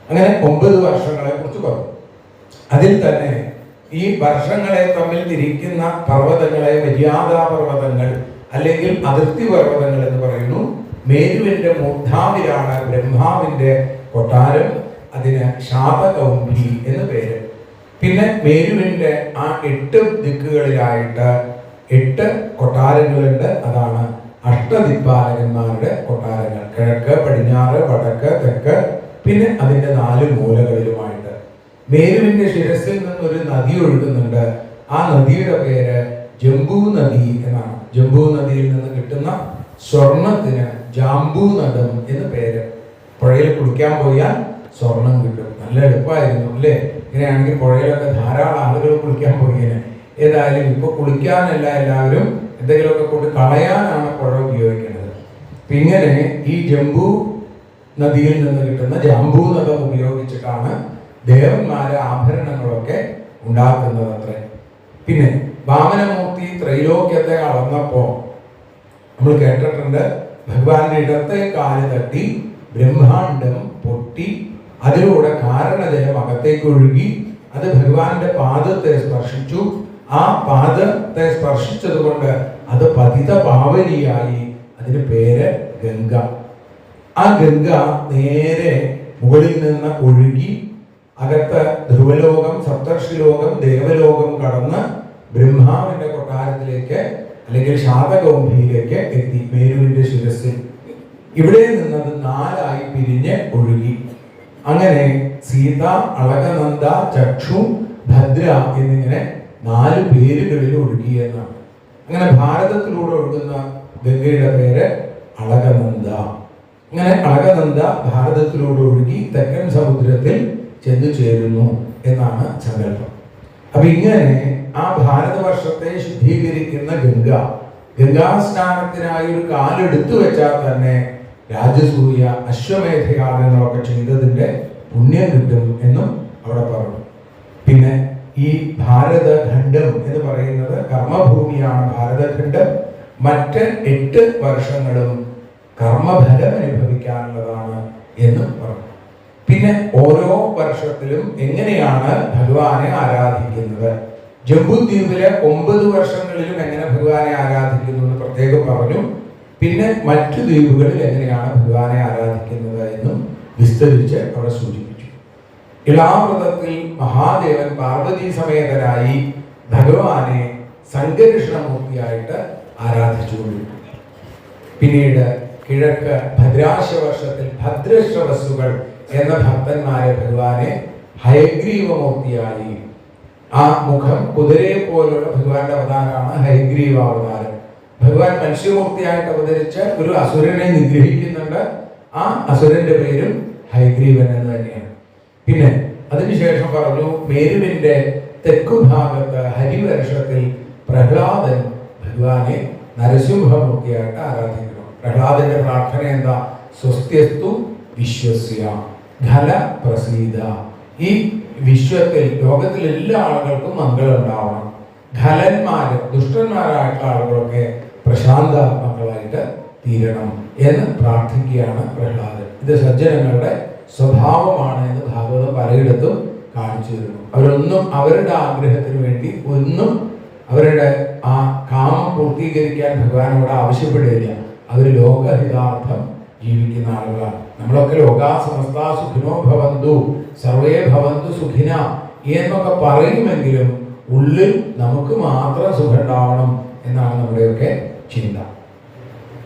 A: അങ്ങനെ 9 വർഷങ്ങളെ കുറിച്ച് പറഞ്ഞു. അതിൽ തന്നെ ഈ വർഷങ്ങളെ തമ്മിൽ തിരിക്കുന്ന പർവ്വതങ്ങളെ മര്യാദാ പർവ്വതങ്ങൾ അല്ലെങ്കിൽ അതിർത്തി പർവ്വതങ്ങൾ എന്ന് പറയുന്നു. മേരുവിന്റെ മൂർധാവിലാണ് ബ്രഹ്മാവിന്റെ കൊട്ടാരം, അതിന് ശാതകൗംഭി എന്ന് പേര്. പിന്നെ മേരുവിന്റെ ആ 8 ദിക്കുകളിലായിട്ട് 8 കൊട്ടാരങ്ങളുണ്ട്. അതാണ് അഷ്ടദിക്പാലകന്മാരുടെ കൊട്ടാരങ്ങൾ. കിഴക്ക്, പടിഞ്ഞാറ്, വടക്ക്, തെക്ക്, പിന്നെ അതിന്റെ 4 മൂലകളിലുമായിട്ട്. മേരുവിന്റെ ശിരസിൽ നിന്നൊരു നദി ഒഴുകുന്നുണ്ട്. ആ നദിയുടെ പേര് ജംബൂ നദി എന്നാണ്. ജംബൂ നദിയിൽ നിന്ന് കിട്ടുന്ന സ്വർണത്തിന് ജാംബൂ നദം എന്ന് പേര്. പുഴയിൽ കുളിക്കാൻ പോയാൽ സ്വർണം കിട്ടും. നല്ല എളുപ്പമായിരുന്നു അല്ലേ? ഇങ്ങനെയാണെങ്കിൽ പുഴയിലൊക്കെ ധാരാളം ആളുകൾ കുളിക്കാൻ പോയിന്. ഏതായാലും ഇപ്പൊ കുളിക്കാനല്ല, എല്ലാവരും എന്തെങ്കിലുമൊക്കെ കൊണ്ട് കളയാനാണ് പുഴ ഉപയോഗിക്കുന്നത്. ഇങ്ങനെ ഈ ജംബൂ നദിയിൽ നിന്ന് കിട്ടുന്ന ജാംബൂ നദം ഉപയോഗിച്ചിട്ടാണ് ദേവന്മാരെ ആഭരണങ്ങളൊക്കെ ഉണ്ടാക്കുന്നത് അത്രേ. പിന്നെ വാമനമൂർത്തി ത്രൈലോക്യത്തെ അളന്നപ്പോ നമ്മൾ കേട്ടിട്ടുണ്ട്, ഭഗവാന്റെ ഇടത്തെ കാല് തട്ടി ബ്രഹ്മാണ്ടം പൊട്ടി, അതിലൂടെ കാരണജലം അകത്തേക്ക് ഒഴുകി, അത് ഭഗവാന്റെ പാദത്തെ സ്പർശിച്ചു. ആ പാദത്തെ സ്പർശിച്ചത് കൊണ്ട് അത് പതിത പാവനിയായി. അതിന് പേര് ഗംഗ. ആ ഗംഗ നേരെ മുകളിൽ നിന്ന് ഒഴുകി അകത്ത് ധ്രുവലോകം, സപ്തർഷിലോകം, ദേവലോകം കടന്ന് ബ്രഹ്മാവിന്റെ കൊട്ടാരത്തിലേക്ക് അല്ലെങ്കിൽ ശാതകൗംഭിയിലേക്ക് എത്തി. മേരുവിന്റെ ശിരസിൽ ഇവിടെ നിന്നത് 4 പിരിഞ്ഞ് ഒഴുകി. അങ്ങനെ സീത, അളകനന്ദ, ചക്ഷു, ഭദ്ര എന്നിങ്ങനെ 4 പേരുകളിൽ ഒഴുകിയെന്നാണ്. അങ്ങനെ ഭാരതത്തിലൂടെ ഒഴുകുന്ന ഗംഗയുടെ പേര് അളകനന്ദ. അങ്ങനെ അളകനന്ദ ഭാരതത്തിലൂടെ ഒഴുകി തെക്കൻ സമുദ്രത്തിൽ ചെന്നു ചേരുന്നു എന്നാണ് സങ്കല്പം. അപ്പൊ ഇങ്ങനെ ആ ഭാരതവർഷത്തെ ശുദ്ധീകരിക്കുന്ന ഗംഗ, ഗംഗാസ്നാനത്തിനായി ഒരു കാലെടുത്തു വെച്ചാൽ തന്നെ രാജസൂയ അശ്വമേധയാഗങ്ങളൊക്കെ ചെയ്തതിന്റെ പുണ്യം കിട്ടും എന്നും അവിടെ പറഞ്ഞു. പിന്നെ ഈ ഭാരതഖണ്ഡം എന്ന് പറയുന്നത് കർമ്മഭൂമിയാണ്. ഭാരതഖണ്ഡം മറ്റ് 8 വർഷങ്ങളും കർമ്മഫലം അനുഭവിക്കാനുള്ളതാണ് എന്നും പറഞ്ഞു. പിന്നെ ഓരോ വർഷത്തിലും എങ്ങനെയാണ് ഭഗവാനെ ആരാധിക്കുന്നത്, ജംബൂദ്വീപിലെ 9 വർഷങ്ങളിലും എങ്ങനെ ഭഗവാനെ ആരാധിക്കുന്നു എന്ന് പ്രത്യേകം പറഞ്ഞു. പിന്നെ മറ്റു ദ്വീപുകളിൽ എങ്ങനെയാണ് ഭഗവാനെ ആരാധിക്കുന്നത് എന്നും വിസ്തരിച്ച് അവിടെ സൂചിപ്പിച്ചു. ഇളാവൃതത്തിൽ മഹാദേവൻ പാർവതീ സമേതനായി ഭഗവാനെ സംഘർഷണമൂർത്തിയായിട്ട് ആരാധിച്ചുകൊണ്ടിരുന്നു. പിന്നീട് കിഴക്ക് ഭദ്രാശ്യ വർഷത്തിൽ ഭദ്രശ്രവസ്സുകൾ എന്ന ഭക്തന്മാരെ ഭഗവാനെ ഹയഗ്രീവമൂർത്തിയായി, ആ മുഖം കുതിരയെ പോലുള്ള ഭഗവാന്റെ അവതാരമാണ് ഹയഗ്രീവാവതാരം. ഭഗവാൻ മത്സ്യമൂർത്തിയായിട്ട് അവതരിച്ച് ഒരു അസുരനെ നിഗ്രഹിക്കുന്നുണ്ട്. ആ അസുരന്റെ പേരും ഹയഗ്രീവൻ എന്ന് തന്നെയാണ്. പിന്നെ അതിനുശേഷം പറഞ്ഞു, മേരുവിന്റെ തെക്കുഭാഗത്ത് ഹരിവർഷത്തിൽ പ്രഹ്ലാദൻ ഭഗവാനെ നരസിംഹമൂർത്തിയായിട്ട് ആരാധിക്കുന്നു. പ്രഹ്ലാദന്റെ പ്രാർത്ഥന എന്താ? സ്വസ്ത്യസ്തു വിശ്വസ്യ ഖല പ്രസീദ. ഈ വിശ്വത്തിൽ ലോകത്തിൽ എല്ലാ ആളുകൾക്കും മംഗളം ഉണ്ടാവണം. ഖലന്മാര്, ദുഷ്ടന്മാരായിട്ടുള്ള ആളുകളൊക്കെ പ്രശാന്താത്മകളായിട്ട് തീരണം എന്ന് പ്രാർത്ഥിക്കുകയാണ് പ്രഹ്ലാദൻ. ഇത് സജ്ജനങ്ങളുടെ സ്വഭാവമാണ് എന്ന് ഭാഗവതം പലയിടത്തും കാണിച്ചു തരുന്നു. അവരൊന്നും അവരുടെ ആഗ്രഹത്തിന് വേണ്ടി ഒന്നും അവരുടെ ആ കാമം പൂർത്തീകരിക്കാൻ ഭഗവാനോട് ആവശ്യപ്പെടുകയില്ല. അവർ ലോകഹിതാർത്ഥം ജീവിക്കുന്ന ആളുകളാണ്. നമ്മളൊക്കെ ലോകാ സമസ്ത സുഖിനോ ഭവന്തു, സർവേ ഭവന്തു സുഖിന എന്നൊക്കെ പറയുമെങ്കിലും ഉള്ളിൽ നമുക്ക് മാത്രം സുഖം ഉണ്ടാവണം എന്നാണ് നമ്മുടെയൊക്കെ ചിന്ത.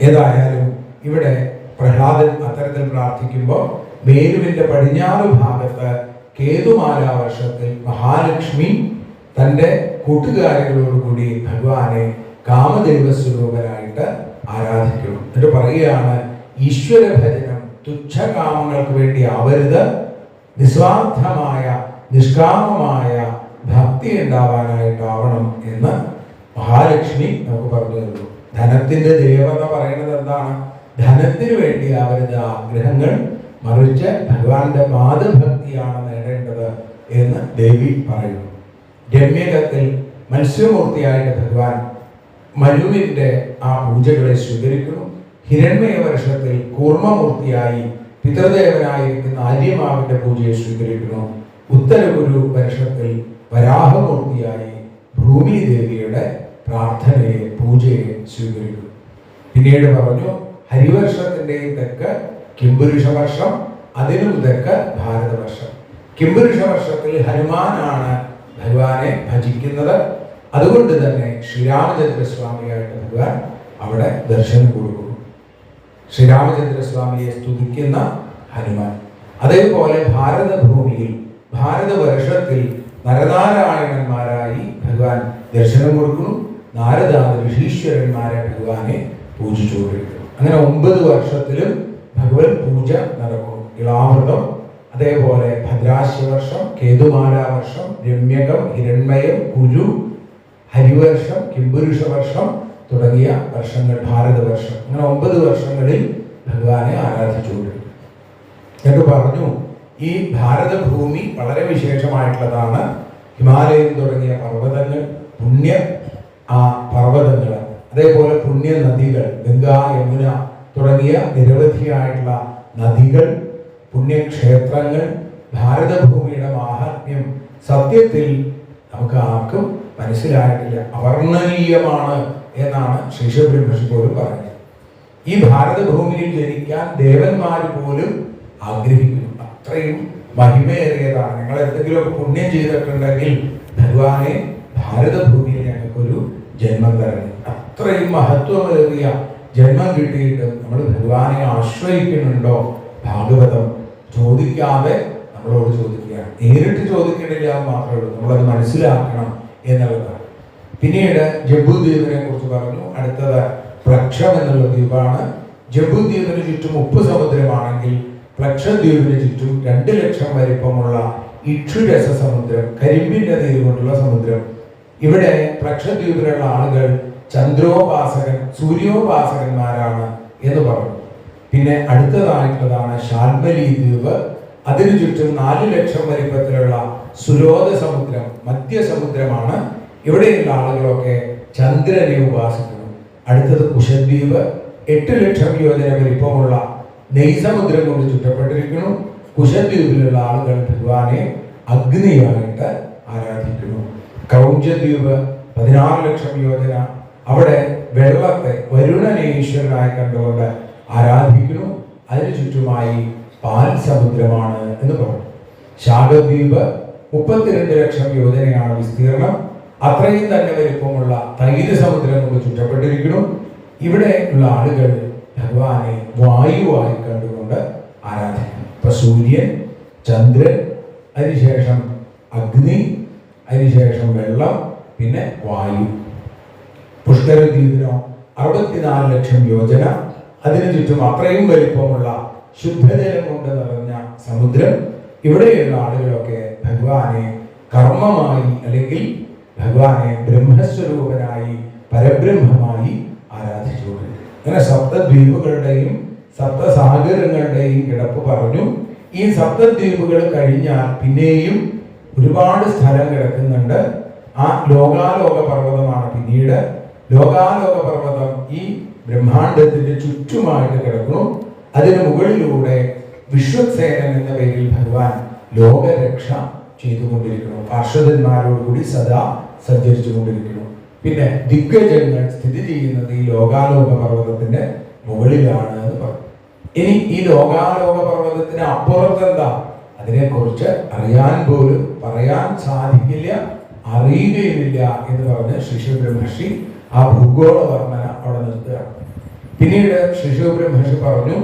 A: ഏതായാലും ഇവിടെ പ്രഹ്ലാദൻ അത്തരത്തിൽ പ്രാർത്ഥിക്കുമ്പോൾ മേരുവിന്റെ പടിഞ്ഞാറ് ഭാഗത്ത് കേതുമാല വർഷത്തിൽ മഹാലക്ഷ്മി തൻ്റെ കൂട്ടുകാരികളോടുകൂടി ഭഗവാനെ കാമദേവ സ്വരൂപനായിട്ട് ആരാധിക്കുന്നു. എന്നിട്ട് പറയുകയാണ്, ഈശ്വര ഭജനം തുച്ഛകാമങ്ങൾക്ക് വേണ്ടി ആവരുത്, നിസ്വാർത്ഥമായ നിഷ്കാമമായ ഭക്തി ഉണ്ടാവാനായിട്ടാവണം എന്ന് മഹാലക്ഷ്മി നമുക്ക് പറഞ്ഞു തരുന്നു. ധനത്തിന്റെ ദേവത പറയുന്നത് എന്താണ്? ധനത്തിന് വേണ്ടി ആവരുത് ആഗ്രഹങ്ങൾ, മറിച്ച് ഭഗവാന്റെ പാദഭക്തിയാണ് നേടേണ്ടത് എന്ന് ദേവി പറയുന്നു. രമ്യകത്തിൽ മത്സ്യമൂർത്തിയായിട്ട് ഭഗവാൻ മനുവിന്റെ ആ പൂജകളെ സ്വീകരിക്കുന്നു. ഹിരണ്മയ വർഷത്തിൽ കൂർമ്മമൂർത്തിയായി പിതൃദേവനായിരിക്കുന്ന ആര്യമാവിന്റെ പൂജയെ സ്വീകരിക്കുന്നു. ഉത്തരഗുരു വർഷത്തിൽ വരാഹമൂർത്തിയായി ഭൂമി ദേവിയുടെ പ്രാർത്ഥനയെ പൂജയെ സ്വീകരിക്കുന്നു. പിന്നീട് പറഞ്ഞു ഹരിവർഷത്തിന്റെ തെക്ക് കിംപുരുഷ വർഷം, അതിനും തെക്ക് ഭാരതവർഷം. കിംപുരുഷ വർഷത്തിൽ ഹനുമാനാണ് ഭഗവാനെ ഭജിക്കുന്നത്. അതുകൊണ്ട് തന്നെ ശ്രീരാമചന്ദ്രസ്വാമിയായിട്ട് ഭഗവാൻ അവിടെ ദർശനം കൊടുക്കുന്നു. ശ്രീരാമചന്ദ്രസ്വാമിയെ സ്തുതിക്കുന്ന ഹനുമാൻ. അതേപോലെ ഭാരതഭൂമിയിൽ ഭാരതവർഷത്തിൽ നരനാരായണന്മാരായി ഭഗവാൻ ദർശനം കൊടുക്കുന്നു. നാരദാദി ഋഷീശ്വരന്മാരെ ഭഗവാനെ പൂജിച്ചുകൊണ്ടിരിക്കുന്നു. അങ്ങനെ 9 വർഷത്തിലും ഭഗവത് പൂജ നടക്കുന്നു. ഇളാമൃതം, അതേപോലെ ഭദ്രാശ്വവർഷം, കേതുമാലാവർഷം, രമ്യകം, ഹിരണ്മയം, കുരു, ഹരിവർഷം, കിംപുരുഷ വർഷം തുടങ്ങിയ വർഷങ്ങൾ ഭാരതവർഷം. അങ്ങനെ 9 വർഷങ്ങളിൽ ഭഗവാനെ ആരാധിച്ചുകൊണ്ടിരിക്കുന്നു. എന്നിട്ട് പറഞ്ഞു ഈ ഭാരതഭൂമി വളരെ വിശേഷമായിട്ടുള്ളതാണ്. ഹിമാലയം തുടങ്ങിയ പർവ്വതങ്ങൾ, പുണ്യ പർവ്വതങ്ങൾ, അതേപോലെ പുണ്യ നദികൾ, ഗംഗ, യമുന തുടങ്ങിയ നിരവധിയായിട്ടുള്ള നദികൾ, പുണ്യക്ഷേത്രങ്ങൾ, ഭാരതഭൂമിയുടെ മാഹാത്മ്യം സത്യത്തിൽ നമുക്ക് ആർക്കും മനസ്സിലായിട്ടില്ല. അവർണ്ണനീയമാണ് എന്നാണ് ശ്രീശബ്രഹ്മർഷി പോലും പറഞ്ഞത്. ഈ ഭാരതഭൂമിയിൽ ജനിക്കാൻ ദേവന്മാർ പോലും ആഗ്രഹിക്കുന്നു. അത്രയും മഹിമയേറിയതാണ്. നിങ്ങൾ എന്തെങ്കിലുമൊക്കെ പുണ്യം ചെയ്തിട്ടുണ്ടെങ്കിൽ ഭഗവാനെ ഭാരതഭൂമിയിൽ ഞങ്ങൾക്കൊരു ജന്മം തരണം. അത്രയും മഹത്വമേറിയ ജന്മം കിട്ടിയിട്ടും നമ്മൾ ഭഗവാനെ ആശ്രയിക്കുന്നുണ്ടോ? ഭാഗവതം ചോദിക്കാതെ നമ്മളോട് ചോദിക്കുകയാണ്. നേരിട്ട് ചോദിക്കേണ്ടില്ല എന്ന് മാത്രമേ ഉള്ളൂ. നമ്മളത് മനസ്സിലാക്കണം എന്നുള്ളതാണ്. പിന്നീട് ജംബൂദ്വീപിനെ കുറിച്ച് പറഞ്ഞു. അടുത്തത് പ്ലക്ഷം എന്നുള്ള ദ്വീപാണ്. ജംബൂദ്വീപിന് ചുറ്റും ഉപ്പ് സമുദ്രമാണെങ്കിൽ പ്ലക്ഷദ്വീപിന് ചുറ്റും 2 ലക്ഷം വലിപ്പമുള്ള ഇക്ഷുരസ സമുദ്രം, കരിമ്പിന്റെ നീര് കൊണ്ടുള്ള സമുദ്രം. ഇവിടെ പ്ലക്ഷദ്വീപിലുള്ള ആളുകൾ ചന്ദ്രോപാസകൻ, സൂര്യോപാസകന്മാരാണ് എന്ന് പറഞ്ഞു. പിന്നെ അടുത്തതായിട്ടുള്ളതാണ് ശാൽമലി ദ്വീപ്. അതിനു ചുറ്റും 4 ലക്ഷം വലിപ്പത്തിലുള്ള സുരോധ സമുദ്രം, മധ്യസമുദ്രമാണ്. ഇവിടെയുള്ള ആളുകളൊക്കെ ചന്ദ്രനെ ഉപാസിക്കുന്നു. അടുത്തത് കുശദ്വീപ്, 8 ലക്ഷം യോജന വലിപ്പമുള്ള നെയ്സമുദ്രം കൊണ്ട് ചുറ്റപ്പെട്ടിരിക്കുന്നു. കുശദ്വീപിലുള്ള ആളുകൾ ഭഗവാനെ അഗ്നിയായിട്ട് ആരാധിക്കുന്നു. ക്രൗഞ്ചദ്വീപ് 16 ലക്ഷം യോജന, അവിടെ വെള്ളത്തെ വരുണനെ ഈശ്വരനായി കണ്ടുകൊണ്ട് ആരാധിക്കുന്നു. അതിനു ചുറ്റുമായി പാൽ സമുദ്രമാണ് എന്ന് പറഞ്ഞു. ശാഖദ്വീപ് 32 ലക്ഷം യോജനയാണ് വിസ്തീർണം. അത്രയും തന്നെ വലിപ്പമുള്ള തൈര് സമുദ്രം കൊണ്ട് ചുറ്റപ്പെട്ടിരിക്കുന്നു. ഇവിടെ ഉള്ള ആളുകൾ ഭഗവാനെ വായുവായി കണ്ടുകൊണ്ട് ആരാധിക്കുന്നു. ഇപ്പൊ സൂര്യൻ, ചന്ദ്രൻ, അതിനുശേഷം അഗ്നി, അതിനുശേഷം വെള്ളം, പിന്നെ വായു. പുഷ്കരദ്വീപിനോ 64 ലക്ഷം യോജന, അതിനു ചുറ്റും അത്രയും വലിപ്പമുള്ള ശുദ്ധജലം കൊണ്ട് നിറഞ്ഞ സമുദ്രം. ഇവിടെയുള്ള ആളുകളൊക്കെ ഭഗവാനെ കർമ്മമായി അല്ലെങ്കിൽ ഭഗവാനെ ബ്രഹ്മസ്വരൂപനായി പരബ്രഹ്മമായി ആരാധിച്ചുകൊണ്ടിരിക്കും. അങ്ങനെ സപ്തദ്വീപുകളുടെയും സപ്തസാഗരങ്ങളുടെയും കിടപ്പ് പറഞ്ഞു. ഈ സപ്തദ്വീപുകൾ കഴിഞ്ഞാൽ പിന്നെയും ഒരുപാട് സ്ഥലം കിടക്കുന്നുണ്ട്. ആ ലോകാലോക പർവ്വതമാണ് പിന്നീട്. ലോകാലോക പർവ്വതം ഈ ബ്രഹ്മാണ്ഡത്തിന്റെ ചുറ്റുമായിട്ട് കിടക്കുന്നു. അതിന് മുകളിലൂടെ വിശ്വക്സേനൻ എന്ന പേരിൽ ഭഗവാൻ ലോകരക്ഷ ചെയ്തുകൊണ്ടിരിക്കുന്നു. പാർഷദന്മാരോടുകൂടി സദാ സഞ്ചരിച്ചു കൊണ്ടിരിക്കുന്നു. പിന്നെ ദിഗ്ഗജങ്ങൾ സ്ഥിതി ചെയ്യുന്നത് ഈ ലോകാലോക പർവ്വതത്തിന്റെ മുകളിലാണ് എന്ന് പറഞ്ഞു. ഇനി ഈ ലോകാലോക പർവ്വതത്തിന് അപ്പുറത്തെന്താ, അതിനെക്കുറിച്ച് അറിയാൻ പോലും പറയാൻ സാധിക്കില്ല, അറിയുകയുമില്ല എന്ന് പറഞ്ഞ് ശ്രീശബ്രഹ്മർഷി ആ ഭൂഗോള വർണ്ണന അവിടെ നിർത്തുകയാണ്. പിന്നീട് ശ്രീശബ്രഹ്മർഷി പറഞ്ഞു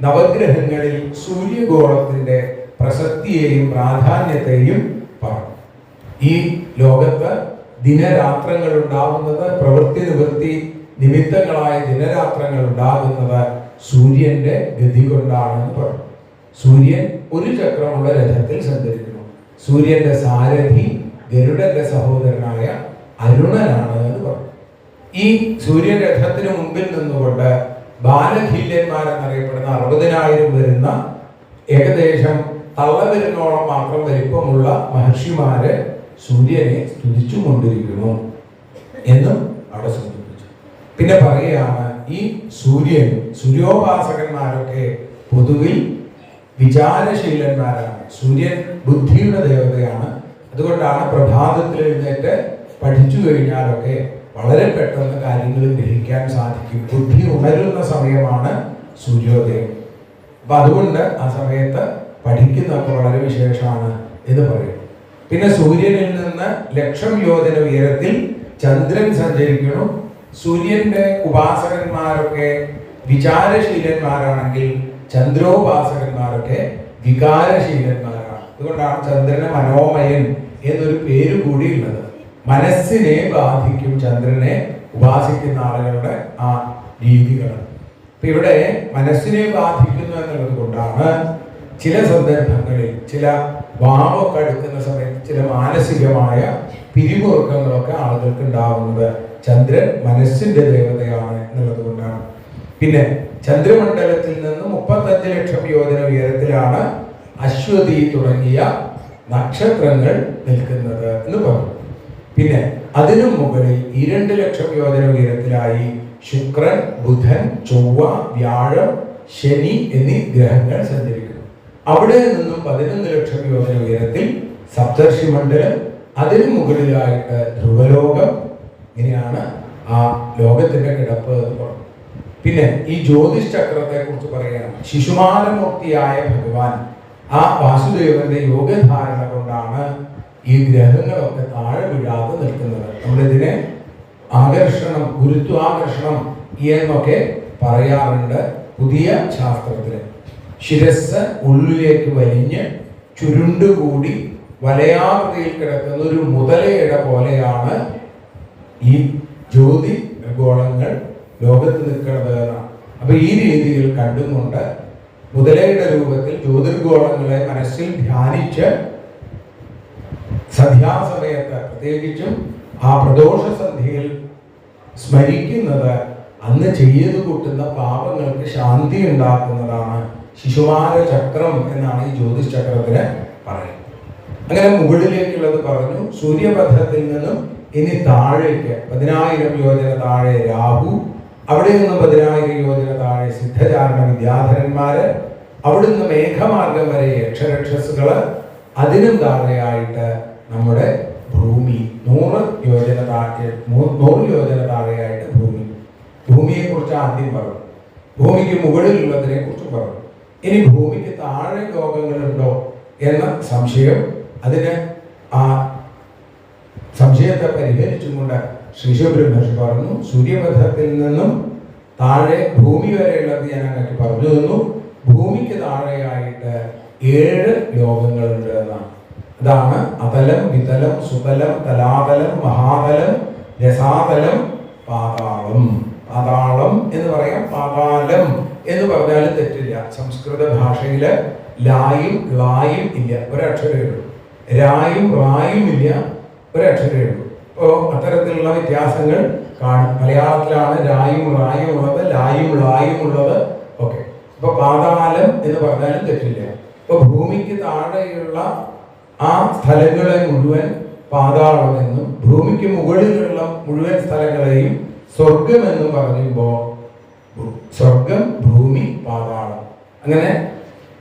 A: നവഗ്രഹങ്ങളിൽ സൂര്യഗോളത്തിന്റെ പ്രസക്തിയെയും പ്രാധാന്യത്തെയും പറഞ്ഞു. ഈ ലോകത്ത് ദിനരാത്രങ്ങൾ ഉണ്ടാകുന്നത്, പ്രവൃത്തി നിവൃത്തി നിമിത്തങ്ങളായ ദിനരാത്രങ്ങൾ ഉണ്ടാകുന്നത് സൂര്യന്റെ ഗതി കൊണ്ടാണെന്ന് പറഞ്ഞു. സൂര്യൻ ഒരു ചക്രമുള്ള രഥത്തിൽ സഞ്ചരിക്കുന്നു. സൂര്യന്റെ സാരഥി ഗരുഡന്റെ സഹോദരനായ അരുണനാണ് എന്ന് പറഞ്ഞു. ഈ സൂര്യൻ രഥത്തിന് മുമ്പിൽ നിന്നുകൊണ്ട് ബാലഖില്യന്മാരെന്നറിയപ്പെടുന്ന 60,000 വരുന്ന ഏകദേശം തള്ളവിരലോളം മാത്രം വലിപ്പമുള്ള മഹർഷിമാര് സൂര്യനെ സ്തുതിച്ചുകൊണ്ടിരിക്കുന്നു എന്നും അവിടെ സൂചിപ്പിച്ചു. പിന്നെ പറയുകയാണ്, ഈ സൂര്യോപാസകന്മാരൊക്കെ പൊതുവിൽ വിചാരശീലന്മാരാണ്. സൂര്യൻ ബുദ്ധിയുടെ ദേവതയാണ്. അതുകൊണ്ടാണ് പ്രഭാതത്തിൽ എഴുന്നേറ്റ് പഠിച്ചു കഴിഞ്ഞാലൊക്കെ വളരെ പെട്ടെന്ന് കാര്യങ്ങൾ ഗ്രഹിക്കാൻ സാധിക്കും. ബുദ്ധി ഉണരുന്ന സമയമാണ് സൂര്യോദയം. അപ്പൊ അതുകൊണ്ട് ആ സമയത്ത് പഠിക്കുന്നതൊക്കെ വളരെ വിശേഷമാണ് എന്ന് പറയും. പിന്നെ സൂര്യനിൽ നിന്ന് 1,00,000 യോജന ഉയരത്തിൽ ചന്ദ്രൻ സഞ്ചരിക്കുന്നു. സൂര്യന്റെ ഉപാസകന്മാരൊക്കെ വിചാരശീലന്മാരാണെങ്കിൽ ചന്ദ്രോപാസകന്മാരൊക്കെ വികാരശീലന്മാരാണ്. അതുകൊണ്ടാണ് ചന്ദ്രന് മനോമയൻ എന്നൊരു പേര് കൂടിയുള്ളത്. മനസ്സിനെ ബാധിക്കും ചന്ദ്രനെ ഉപാസിക്കുന്ന ആളുകളുടെ ആ രീതികൾ. അപ്പൊ ഇവിടെ മനസ്സിനെ ബാധിക്കുന്നു എന്നുള്ളത് കൊണ്ടാണ് ചില സന്ദർഭങ്ങളിൽ ചില വാവൊക്കെ എടുക്കുന്ന സമയത്ത് ചില മാനസികമായ പിരിമുറുക്കങ്ങളൊക്കെ ആളുകൾക്ക് ഉണ്ടാവുന്നത് ചന്ദ്രൻ മനസ്സിന്റെ ദേവതയാണ് എന്നുള്ളത് കൊണ്ടാണ്. പിന്നെ ചന്ദ്രമണ്ഡലത്തിൽ നിന്ന് 35,00,000 യോജന ഉയരത്തിലാണ് അശ്വതി തുടങ്ങിയ നക്ഷത്രങ്ങൾ നിൽക്കുന്നത് എന്ന് പറഞ്ഞു. പിന്നെ അതിനു മുകളിൽ 2,00,000 യോജന ഉയരത്തിലായി ശുക്രൻ, ബുധൻ, ചൊവ്വ, വ്യാഴം, ശനി എന്നീ ഗ്രഹങ്ങൾ സഞ്ചരിക്കുന്നു. അവിടെ നിന്നും 11,00,000 യോജന ഉയരത്തിൽ സപ്തർഷി മണ്ഡലം, അതിനു മുകളിലായിട്ട് ധ്രുവലോകം. ഇങ്ങനെയാണ് ആ ലോകത്തിന്റെ കിടപ്പ് എന്ന് പറഞ്ഞു. പിന്നെ ഈ ജ്യോതിഷ് ചക്രത്തെ കുറിച്ച് പറയുകയാണ്. ശിശുമാനമൂർത്തിയായ ഭഗവാൻ ആ വാസുദേവന്റെ യോഗധാരണ കൊണ്ടാണ് ഈ ഗ്രഹങ്ങളൊക്കെ താഴെ വീഴാതെ നിൽക്കുന്നത്. നമ്മളിതിനെ ആകർഷണം, ഗുരുത്വാകർഷണം എന്നൊക്കെ പറയാറുണ്ട് പുതിയ ശാസ്ത്രത്തില്. ശിരസ് ഉള്ളിലേക്ക് വലിഞ്ഞ് ചുരുണ്ടുകൂടി വലയാകൃതിയിൽ കിടക്കുന്ന ഒരു മുതലയുടെ പോലെയാണ് ഈ ജ്യോതി ഗോളങ്ങൾ ലോകത്ത് നിൽക്കുന്നത് എന്നാണ്. അപ്പൊ ഈ രീതിയിൽ കണ്ടുകൊണ്ട് മുതലയുടെ രൂപത്തിൽ ജ്യോതിർഗോളങ്ങളെ മനസ്സിൽ ധ്യാനിച്ച് സന്ധ്യാസമയത്ത് പ്രത്യേകിച്ചും ആ പ്രദോഷ സന്ധ്യയിൽ സ്മരിക്കുന്നത് അന്ന് ചെയ്തു കൂട്ടുന്ന പാപങ്ങൾക്ക് ശാന്തി ഉണ്ടാക്കുന്നതാണ്. ശിശുമാര ചക്രം എന്നാണ് ഈ ജ്യോതിഷ് ചക്രത്തിന് പറയുന്നത്. അങ്ങനെ മുകളിലേക്കുള്ളത് പറഞ്ഞു. സൂര്യപഥത്തിൽ നിന്നും ഇനി താഴേക്ക് 10,000 യോജന താഴെ രാഹു, അവിടെ നിന്ന് 10,000 യോജന താഴെ സിദ്ധചാരണ വിദ്യാധരന്മാര്, അവിടുന്ന് മേഘമാർഗം വരെ യക്ഷരക്ഷസുകള്, അതിനും താഴെയായിട്ട് നമ്മുടെ ഭൂമി 100 യോജന താഴെയായിട്ട് ഭൂമി. ഭൂമിയെ കുറിച്ച് ആദ്യം പറഞ്ഞു. ഭൂമിക്ക് മുകളിലുള്ളതിനെ കുറിച്ച് പറഞ്ഞു. ഇനി ഭൂമിക്ക് താഴെ ലോകങ്ങളുണ്ടോ എന്ന സംശയം, അതിന് ആ സംശയത്തെ പരിഹരിച്ചുകൊണ്ട് ശ്രീ ശിവബ്രഹ്മർഷി പറഞ്ഞു, സൂര്യപഥത്തിൽ നിന്നും താഴെ ഭൂമി വരെയുള്ളത് ഞാൻ അങ്ങക്ക് പറഞ്ഞു തന്നു. ഭൂമിക്ക് താഴെയായിട്ട് 7 ലോകങ്ങളുണ്ട് എന്നാണ്. അതാണ് അതലം, വിതലം, സുതലം, തലാതലം, മഹാതലം, രസാതലം, പാതാളം. പാതാളം എന്ന് പറയാം, പാതാലം എന്ന് പറഞ്ഞാലും തെറ്റില്ല. സംസ്കൃത ഭാഷയില് ലായും ളായും ഇല്ല, ഒരക്ഷരമേ ഉള്ളൂ. രായും റായും ഇല്ല, ഒരക്ഷരമേ ഉള്ളൂ. അപ്പോൾ അത്തരത്തിലുള്ള വ്യത്യാസങ്ങൾ കാണും. മലയാളത്തിലാണ് രായും റായും ഉള്ളത്, ലായും ളായും ഉള്ളത് ഒക്കെ. അപ്പൊ പാതാളം എന്ന് പറഞ്ഞാലും തെറ്റില്ല. അപ്പൊ ഭൂമിക്ക് താഴെയുള്ള ആ സ്ഥലങ്ങളെ മുഴുവൻ പാതാളമെന്നും ഭൂമിക്ക് മുകളിലുള്ള മുഴുവൻ സ്ഥലങ്ങളെയും സ്വർഗമെന്നും പറയുമ്പോൾ സ്വർഗം, ഭൂമി, പാതാളം, അങ്ങനെ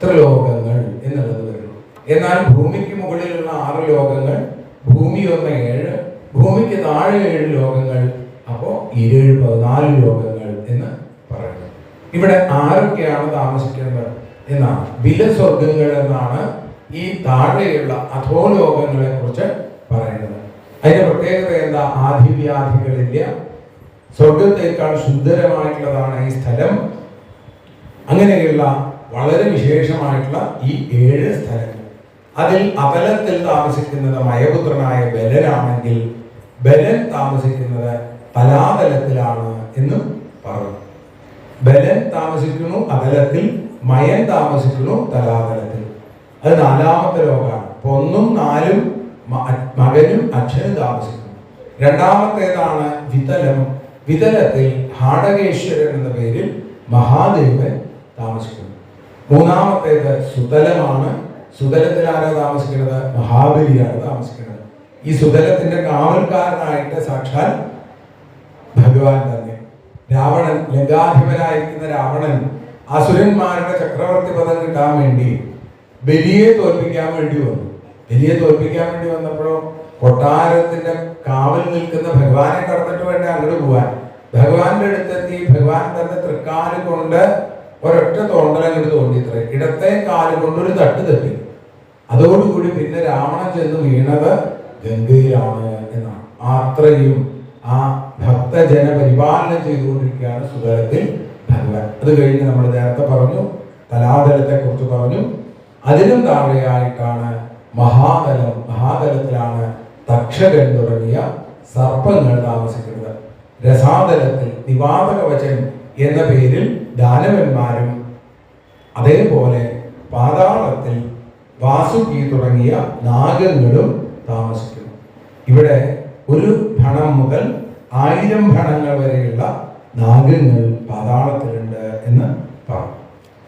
A: ത്രിലോകങ്ങൾ എന്നുള്ളത് വരുന്നു. എന്നാൽ ഭൂമിക്ക് മുകളിലുള്ള 6 ലോകങ്ങൾ, ഭൂമി 1 7, ഭൂമിക്ക് താഴെ 7 ലോകങ്ങൾ. അപ്പോൾ 14 ലോകങ്ങൾ എന്ന് പറയുന്നത്. ഇവിടെ ആരൊക്കെയാണ് താമസിക്കുന്നത് എന്നാണ്. ബിലസ്വർഗങ്ങൾ എന്നാണ് ഈ താഴെയുള്ള അധോലോകങ്ങളെ കുറിച്ച് പറയുന്നത്. അതിന്റെ പ്രത്യേകത എന്താ? ആധിവ്യാധികളില്ല. സ്വർഗത്തേക്കാൾ സുന്ദരമായിട്ടുള്ളതാണ് ഈ സ്ഥലം. അങ്ങനെയുള്ള വളരെ വിശേഷമായിട്ടുള്ള ഈ 7 സ്ഥലങ്ങൾ. അതിൽ അപലത്തിൽ താമസിക്കുന്നത് മയപുത്രനായ ബലനാണെങ്കിൽ ബലൻ താമസിക്കുന്നത് തലാതലത്തിലാണ് എന്നും പറഞ്ഞു. ബലൻ താമസിക്കുന്നു അതലത്തിൽ, മയൻ താമസിക്കുന്നു തലാതലത്തിൽ. അത് 4ാമത്തെ ലോകമാണ്. അപ്പൊ 1ഉം 4ഉം മകനും അച്ഛനും താമസിക്കുന്നു. രണ്ടാമത്തേതാണ് വിതലം. വിതലത്തിൽ ഹാടകേശ്വരൻ എന്ന പേരിൽ മഹാദേവൻ താമസിക്കുന്നു. മൂന്നാമത്തേത് സുതലമാണ്. സുതലത്തിൽ ആരാ താമസിക്കുന്നത്? മഹാബലിയാണ് താമസിക്കുന്നത്. ഈ സുതലത്തിന്റെ കാവൽക്കാരനായിട്ട് സാക്ഷാൽ ഭഗവാൻ തന്നെ. രാവണൻ, ലങ്കാധിപനായിരിക്കുന്ന രാവണൻ അസുരന്മാരുടെ ചക്രവർത്തി പദം കിട്ടാൻ വേണ്ടി ബലിയെ തോൽപ്പിക്കാൻ വേണ്ടി വന്നു. ബലിയെ തോൽപ്പിക്കാൻ വേണ്ടി വന്നപ്പോഴോ കൊട്ടാരത്തിന്റെ കാവൽ നിൽക്കുന്ന ഭഗവാനെ കടന്നിട്ട് വേണ്ട അങ്ങോട്ട് പോവാൻ. ഭഗവാന്റെ അടുത്തെത്തി ഭഗവാൻ തന്റെ തൃക്കാല് കൊണ്ട് ഒരൊറ്റ തോണ്ടലങ്ങോട്ട് തോണ്ടിത്രേ. ഇടത്തെ കാല് കൊണ്ടൊരു തട്ട് തട്ടി. അതോടുകൂടി പിന്നെ രാവണൻ ചെന്ന് വീണത് ഗംഗയിലാണ് എന്നാണ്. അത്രയും ആ ഭക്തജന പരിപാലനം ചെയ്തുകൊണ്ടിരിക്കുകയാണ് സുതലത്തിൽ ഭഗവാൻ. അത് കഴിഞ്ഞ് നമ്മൾ നേരത്തെ പറഞ്ഞു, തലാതലത്തെ കുറിച്ച് പറഞ്ഞു. അതിനും താഴെയായിട്ടാണ് മഹാതലം. മഹാതലത്തിലാണ് തക്ഷകൻ തുടങ്ങിയ സർപ്പങ്ങൾ താമസിക്കുന്നത്. രസാതലത്തിൽ നിവാതകവചൻ എന്ന പേരിൽ ദാനവന്മാരും, അതേപോലെ പാതാളത്തിൽ വാസുകി തുടങ്ങിയ നാഗങ്ങളും താമസിക്കുന്നു. ഇവിടെ 1 ഭണം മുതൽ 1000 ഭണങ്ങൾ വരെയുള്ള നാഗങ്ങൾ പാതാളത്തിലുണ്ട് എന്ന് പറഞ്ഞു.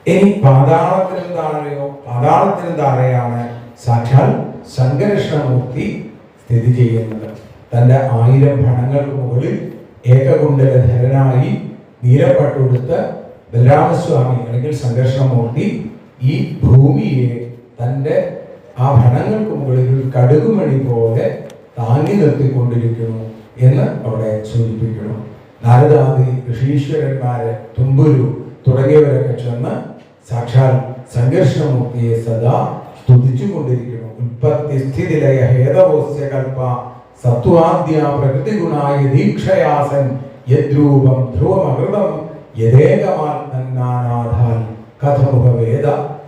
A: ഇനി പാതാളത്തിനും താഴെയോ? പാതാളത്തിനും താഴെയാണ് സാക്ഷാൽ ശങ്കരകൃഷ്ണമൂർത്തി സ്ഥിതി ചെയ്യുന്നത്. തൻ്റെ 1000 ഭണങ്ങൾക്ക് മുകളിൽ ഏകകുണ്ഡലധരനായി നീലപ്പട്ടുടുത്ത ബലരാമസ്വാമി അല്ലെങ്കിൽ സംഘർഷമൂർത്തി ഈ ഭൂമിയെ തൻ്റെ ആ ഭണങ്ങൾക്ക് മുകളിൽ ഒരു കടുകുമണി പോലെ താങ്ങി നിർത്തിക്കൊണ്ടിരിക്കുന്നു എന്ന് അവിടെ സൂചിപ്പിക്കുന്നു. നാരദാദി ഋഷീശ്വരന്മാരെ, തുമ്പുരു തുടങ്ങിയവരൊക്കെ ചെന്ന് സാക്ഷാൽ സംഘർഷമൂർത്തിയെ സദാ സ്തുതിച്ചുകൊണ്ടിരിക്കുന്നു. ഉൽപ്പത്തി സ്ഥിതിലയ ഹേതവോസ്യ കൽപ്പ സത്വാദ്യ പ്രകൃതി ഗുണായ ദീക്ഷയാസൻ യദ്രൂപം ധ്രുവമകൃതം യഥേകമാത്മനാഥാൽ കഥമുഖവേദ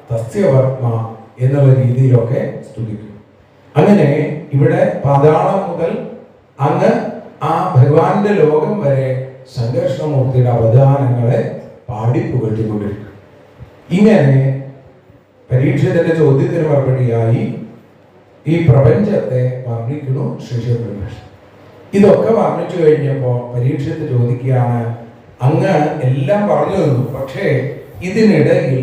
A: തസ്യവർമ്മ എന്നുള്ള രീതിയിലൊക്കെ സ്തുതിക്കുന്നു. അങ്ങനെ ഇവിടെ പാതാളം മുതൽ അങ്ങ് ആ ഭഗവാന്റെ ലോകം വരെ സംഘർഷമൂർത്തിയുടെ അവദാനങ്ങളെ പാടിപ്പുകട്ടിക്കൊണ്ടിരിക്കും. ഇങ്ങനെ പരീക്ഷത്തിന്റെ ചോദ്യത്തിന് മറുപടിയായി ഈ പ്രപഞ്ചത്തെ വർണ്ണിക്കുന്നു ശ്രീശബ്രഹ്മ. ഇതൊക്കെ വർണ്ണിച്ചു കഴിഞ്ഞപ്പോൾ പരീക്ഷത്ത് ചോദിക്കുകയാണ്, അങ്ങ് എല്ലാം പറഞ്ഞു തന്നു, പക്ഷേ ഇതിനിടയിൽ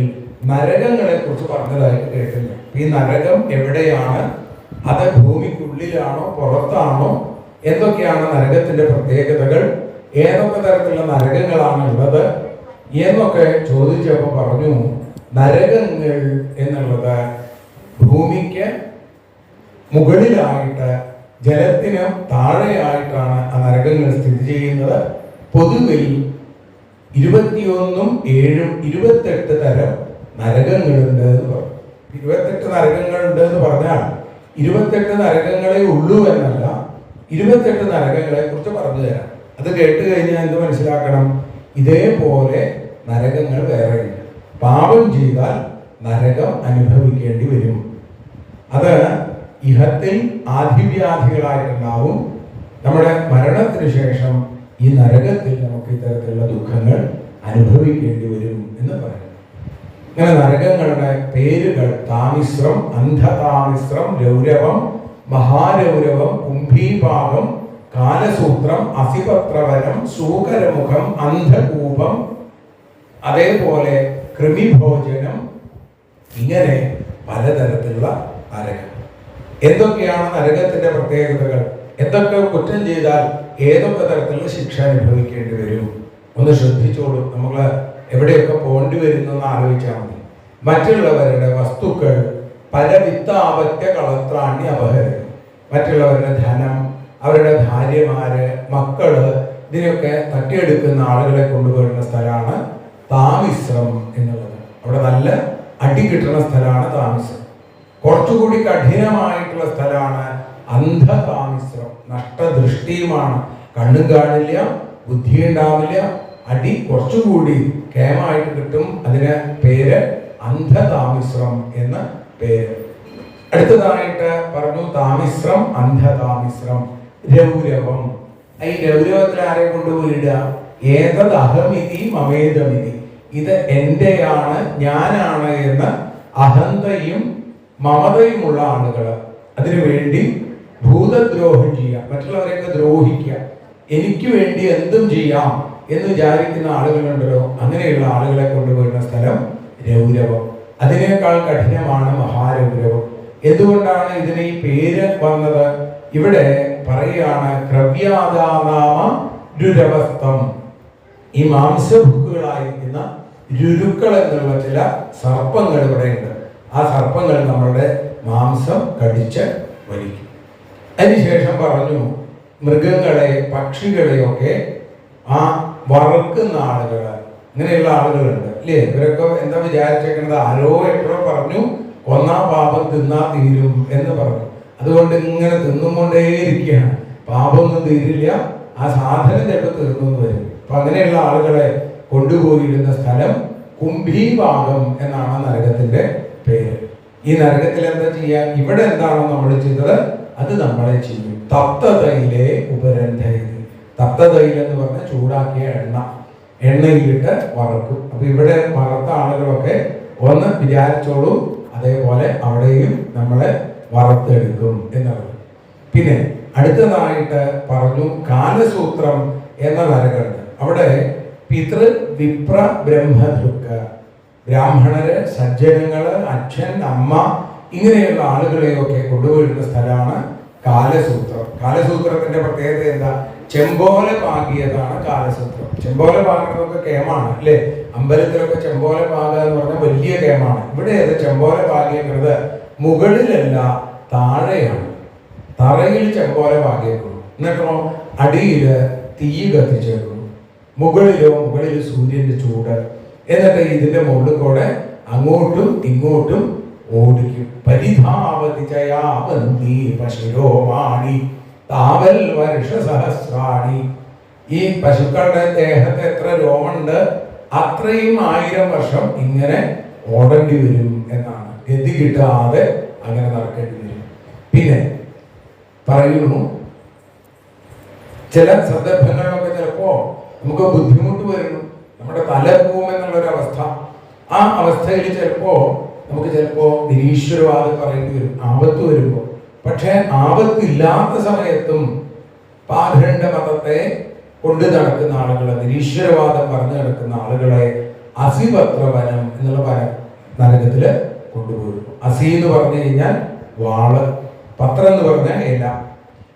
A: നരകങ്ങളെ കുറിച്ച് പറഞ്ഞതായിട്ട് കേട്ടില്ല. ഈ നരകം എവിടെയാണ്? അത് ഭൂമിക്കുള്ളിലാണോ പുറത്താണോ? എന്തൊക്കെയാണ് നരകത്തിന്റെ പ്രത്യേകതകൾ? ഏതൊക്കെ തരത്തിലുള്ള നരകങ്ങളാണ് ഉള്ളത് എന്നൊക്കെ ചോദിച്ചപ്പോൾ പറഞ്ഞു, നരകങ്ങൾ എന്നുള്ളത് ഭൂമിക്ക് മുകളിലായിട്ട് ജലത്തിന് താഴെയായിട്ടാണ് ആ നരകങ്ങൾ സ്ഥിതി ചെയ്യുന്നത്. പൊതുവിൽ 21ഉം 7ഉം 28 തരം നരകങ്ങളുണ്ട് എന്ന് പറഞ്ഞു. 28 നരകങ്ങളുണ്ട് എന്ന് പറഞ്ഞാൽ 28 നരകങ്ങളെ ഉള്ളൂ എന്നല്ല, 28 നരകങ്ങളെ കുറിച്ച് പറഞ്ഞു തരാം. അത് കേട്ട് കഴിഞ്ഞാൽ എന്ത് മനസ്സിലാക്കണം? ഇതേപോലെ നരകങ്ങൾ വേറെയുണ്ട്. പാപം ചെയ്താൽ നരകം അനുഭവിക്കേണ്ടി വരും. അത് ഇഹത്തിൽ ആധിവ്യാധികളായിട്ടുണ്ടാവും. നമ്മുടെ മരണത്തിന് ശേഷം ഈ നരകത്തിൽ നമുക്ക് ഇത്തരത്തിലുള്ള ദുഃഖങ്ങൾ അനുഭവിക്കേണ്ടി വരും എന്ന് പറയുന്നു. ഇങ്ങനെ നരകങ്ങളുടെ പേരുകൾ താമിശ്രം, അന്ധതാമിശ്രം, രൗരവം, മഹാരൗരവം, കുംഭീപാകം, കാലസൂത്രം, അസിപത്രവനം, സൂകരമുഖം, അന്ധകൂപം, അതേപോലെ കൃമിഭോജനം, ഇങ്ങനെ പലതരത്തിലുള്ള നരകം. എന്തൊക്കെയാണ് നരകത്തിന്റെ പ്രത്യേകതകൾ? എന്തൊക്കെ കുറ്റം ചെയ്താൽ ഏതൊക്കെ തരത്തിലുള്ള ശിക്ഷ അനുഭവിക്കേണ്ടി വരും? ഒന്ന് ശ്രദ്ധിച്ചോളൂ. നമ്മൾ എവിടെയൊക്കെ പോകേണ്ടി വരുന്നെന്ന് ആലോചിച്ചാൽ മതി. മറ്റുള്ളവരുടെ വസ്തുക്കൾ പരവിത്താപത്യ കളത്രാണി അപഹരണം. മറ്റുള്ളവരുടെ ധനം, അവരുടെ ഭാര്യമാര്, മക്കള്, ഇതിനൊക്കെ തട്ടിയെടുക്കുന്ന ആളുകളെ കൊണ്ടുപോകുന്ന സ്ഥലമാണ് താമിശ്രം എന്നുള്ളത്. അവിടെ നല്ല അടി കിട്ടുന്ന സ്ഥലമാണ് താമിശ്രം. കുറച്ചുകൂടി കഠിനമായിട്ടുള്ള സ്ഥലമാണ് അന്ധതാമിശ്രം. നഷ്ടദൃഷ്ടിയുമാണ്, കണ്ണും കാണില്ല, ബുദ്ധി ഉണ്ടാവില്ല, അടി കുറച്ചുകൂടി കേമായിട്ട് കിട്ടും. അതിന് പേര് അന്ധതാമിശ്രം എന്ന പേര്. അടുത്തതായിട്ട് പറഞ്ഞു താമിശ്രം, അന്ധതാമിശ്രം, രൗരവം. ഈ രൗരവത്തിൽ ആരെ കൊണ്ടുപോയിടുക? ഏതത് അഹമിതി മമേതമിതി, ഇത് എന്റെയാണ്, ഞാനാണ് എന്ന അഹന്തയും മമതയുമുള്ള ആളുകൾ അതിനുവേണ്ടി ഭൂതദ്രോഹം ചെയ്യുക, മറ്റുള്ളവരെയൊക്കെ ദ്രോഹിക്കുക, എനിക്ക് വേണ്ടി എന്തും ചെയ്യാം എന്ന് വിചാരിക്കുന്ന ആളുകളുണ്ടല്ലോ, അങ്ങനെയുള്ള ആളുകളെ കൊണ്ടുപോയിരുന്ന സ്ഥലം രൗരവം. അതിനേക്കാൾ കഠിനമാണ് മഹാരൗരവം. എന്തുകൊണ്ടാണ് ഇതിന് ഈ പേര് വന്നത്? ഇവിടെ പറയുകയാണ് ക്രവ്യാദാനാമ രുരവസ്തം. ഈ മാംസഭുക്കുകളായിരിക്കുന്ന രുരുക്കൾ എന്നുള്ള ചില സർപ്പങ്ങൾ ഇവിടെയുണ്ട്. ആ സർപ്പങ്ങൾ നമ്മളുടെ മാംസം കടിച്ച് വലിക്കും. അതിനുശേഷം പറഞ്ഞു മൃഗങ്ങളെ, പക്ഷികളെയൊക്കെ ആ വറുക്കുന്ന ആളുകൾ, ഇങ്ങനെയുള്ള ആളുകളുണ്ട് അല്ലേ? ഇവരൊക്കെ എന്താ വിചാരിച്ചേക്കുന്നത്? ആരോ എപ്പോഴും പറഞ്ഞു ഒന്നാം പാപം തിന്നാ തീരും എന്ന് പറഞ്ഞു. അതുകൊണ്ട് ഇങ്ങനെ തിന്നുകൊണ്ടേയിരിക്കുകയാണ്. പാപമൊന്നും തീരില്ല, ആ സാധനം ചിലപ്പോൾ തീർന്നു വരും. അപ്പൊ അങ്ങനെയുള്ള ആളുകളെ കൊണ്ടുപോയിരുന്ന സ്ഥലം കുംഭീഭാഗം എന്നാണ് നരകത്തിന്റെ പേര്. ഈ നരകത്തിൽ എന്താ ചെയ്യുക? ഇവിടെ എന്താണോ നമ്മൾ ചെയ്തത് അത് നമ്മളെ ചെയ്യും. തപ്തതയിലെ ഉപരന്ധയിൽ, തപ്തതയിൽ എന്ന് പറഞ്ഞാൽ ചൂടാക്കിയ എണ്ണയിലിട്ട് വറക്കും. അപ്പൊ ഇവിടെ വറുത്ത ആളുകളൊക്കെ ഒന്ന് വിചാരിച്ചോളൂ, അതേപോലെ അവിടെയും നമ്മളെ വറുത്തെടുക്കും എന്നുള്ളത്. പിന്നെ അടുത്തതായിട്ട് പറഞ്ഞു കാലസൂത്രം എന്ന നരകമുണ്ട്. അവിടെ പിതൃ വിപ്ര ബ്രഹ്മദൃക്ക്, ബ്രാഹ്മണര്, സജ്ജനങ്ങള്, അച്ഛൻ, അമ്മ, ഇങ്ങനെയുള്ള ആളുകളെയൊക്കെ കൊണ്ടുപോയിരുന്ന സ്ഥലമാണ് കാലസൂത്രം. കാലസൂത്രത്തിന്റെ പ്രത്യേകത എന്താ? ചെമ്പോല പാകിയതാണ് കാലസൂത്രം. ചെമ്പോല പാകുന്നതൊക്കെ കേമാണ് അല്ലേ? അമ്പലത്തിലൊക്കെ ചെമ്പോല പാകുക എന്ന് പറഞ്ഞാൽ വലിയ കേമാണ്. ഇവിടെ അത് ചെമ്പോല പാകിയത് മുകളിലല്ല, താഴെയാണ്. തറയിൽ ചെമ്പോല പാകിയേക്കുന്നു, എന്നിട്ടോ അടിയില് തീ കത്തിച്ചേക്കുന്നു. മുകളിൽ സൂര്യന്റെ ചൂട്, എന്നിട്ട് ഇതിന്റെ മുകളിൽ കൂടെ അങ്ങോട്ടും ഇങ്ങോട്ടും ഓടിക്കും. പരിധാവതി ചയാവന്തി പശുരോമാണി താവൽ വർഷസഹസ്രാണി. ഈ പശുക്കളുടെ ദേഹത്ത് എത്ര രോമുണ്ട് അത്രയും 1000 വർഷം ഇങ്ങനെ ഓടേണ്ടി വരും എന്നാണ്. ഗതി കിട്ടാതെ അങ്ങനെ നടക്കേണ്ടി വരും. പിന്നെ പറയുന്നു ചില സന്ദർഭങ്ങളിലൊക്കെ ചിലപ്പോ നമുക്ക് ബുദ്ധിമുട്ട് വരുന്നു, നമ്മുടെ തല പോവുമെന്നുള്ളൊരവസ്ഥ. ആ അവസ്ഥയിൽ ചിലപ്പോ നിരീശ്വരവാദം പറയേണ്ടി വരും, ആപത്ത് വരുമ്പോൾ. പക്ഷെ ആപത്തില്ലാത്ത സമയത്തും പാഖണ്ഡ മതത്തെ കൊണ്ടു നടക്കുന്ന ആളുകളെ, നിരീശ്വരവാദം പറഞ്ഞു നടക്കുന്ന ആളുകളെ അസിപത്രവനം എന്നുള്ള നരകത്തില് കൊണ്ടുപോകും. അസി എന്ന് പറഞ്ഞു കഴിഞ്ഞാൽ വാള്, പത്രം എന്ന് പറഞ്ഞാൽ ഇല,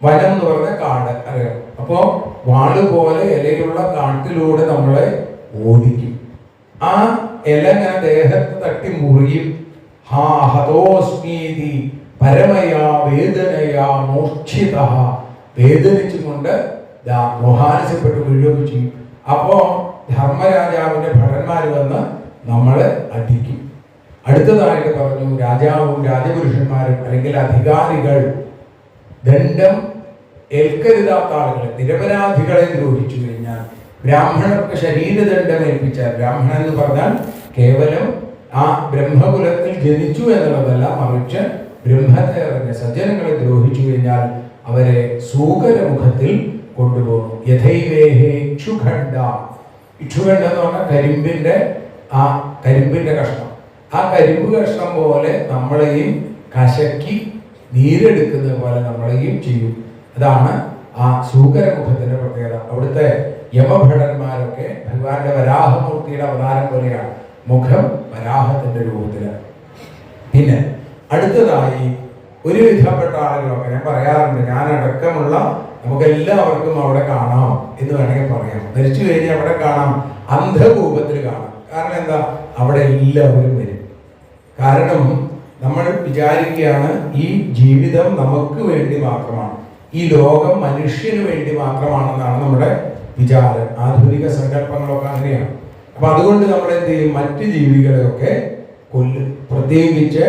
A: വനം എന്ന് പറഞ്ഞാൽ കാട്, അറിയാം. അപ്പോ വാള് പോലെ ഇലയുള്ള കാട്ടിലൂടെ നമ്മളെ ഓടിക്കും. ആ ഇല ഇങ്ങനെ ദേഹത്ത് തട്ടി മുറിയും. ഹാ ഹതോസ്മീതി പരമയാ വേദനയാ മോക്ഷിത, വേദനിച്ചുകൊണ്ട് മോഹാലസ്യപ്പെട്ട് വീഴുകയൊക്കെ ചെയ്യും. അപ്പോ ധർമ്മരാജാവിന്റെ ഭടന്മാർ വന്ന് നമ്മളെ അടിക്കും. അടുത്തതായിട്ട് പറഞ്ഞു രാജാവും രാജപുരുഷന്മാരും അല്ലെങ്കിൽ അധികാരികൾ ദണ്ഡം ഏൽക്കരുതാത്ത ആളുകളെ, നിരപരാധികളെ ദ്രോഹിച്ചു കഴിഞ്ഞാൽ, ബ്രാഹ്മണർക്ക് ശരീരദണ്ഡം ഏൽപ്പിച്ചാൽ, ബ്രാഹ്മണൻ എന്ന് പറഞ്ഞാൽ കേവലം ആ ബ്രഹ്മകുലത്തിൽ ജനിച്ചു എന്നുള്ളതല്ല, മറിച്ച് ബ്രഹ്മത്തെ അറിഞ്ഞ സജ്ജനങ്ങളെ ദ്രോഹിച്ചു കഴിഞ്ഞാൽ അവരെ സൂകരമുഖത്തിൽ കൊണ്ടുപോകുന്നു. യഥൈവേഹേ ഇക്ഷുഖണ്ഡ, ഇക്ഷുഖണ്ഡ എന്ന് പറഞ്ഞാൽ കരിമ്പിന്റെ കഷ്ണം. ആ കരിമ്പ് കഷ്ണം പോലെ നമ്മളെയും കശക്കി നീരെടുക്കുന്നത് പോലെ നമ്മളെയും ചെയ്യും. അതാണ് ആ സൂകരമുഖത്തിന്റെ പ്രത്യേകത. അവിടുത്തെ യമഭടന്മാരൊക്കെ ഭഗവാന്റെ വരാഹമൂർത്തിയുടെ അവതാരം പോലെയാണ്, മുഖം വരാഹത്തിന്റെ രൂപത്തില്. പിന്നെ അടുത്തതായി ഒരു വിധപ്പെട്ട ആളുകളൊക്കെ ഞാൻ പറയാറുണ്ട്, ഞാൻ അടക്കമുള്ള നമുക്കെല്ലാവർക്കും അവിടെ കാണാം എന്ന് വേണമെങ്കിൽ പറയാം. മരിച്ചു കഴിഞ്ഞാൽ അവിടെ കാണാം, അന്ധകൂപത്തിൽ കാണാം. കാരണം എന്താ? അവിടെ എല്ലാവരും വരും. കാരണം നമ്മൾ വിചാരിക്കുകയാണ് ഈ ജീവിതം നമുക്ക് വേണ്ടി മാത്രമാണ്, ഈ ലോകം മനുഷ്യന് വേണ്ടി മാത്രമാണെന്നാണ് നമ്മുടെ വിചാരം. ആധുനിക സങ്കല്പങ്ങളൊക്കെ അങ്ങനെയാണ്. അപ്പൊ അതുകൊണ്ട് നമ്മൾ എന്ത് ചെയ്യും? മറ്റ് ജീവികളെയൊക്കെ കൊല്ലും. പ്രത്യേകിച്ച്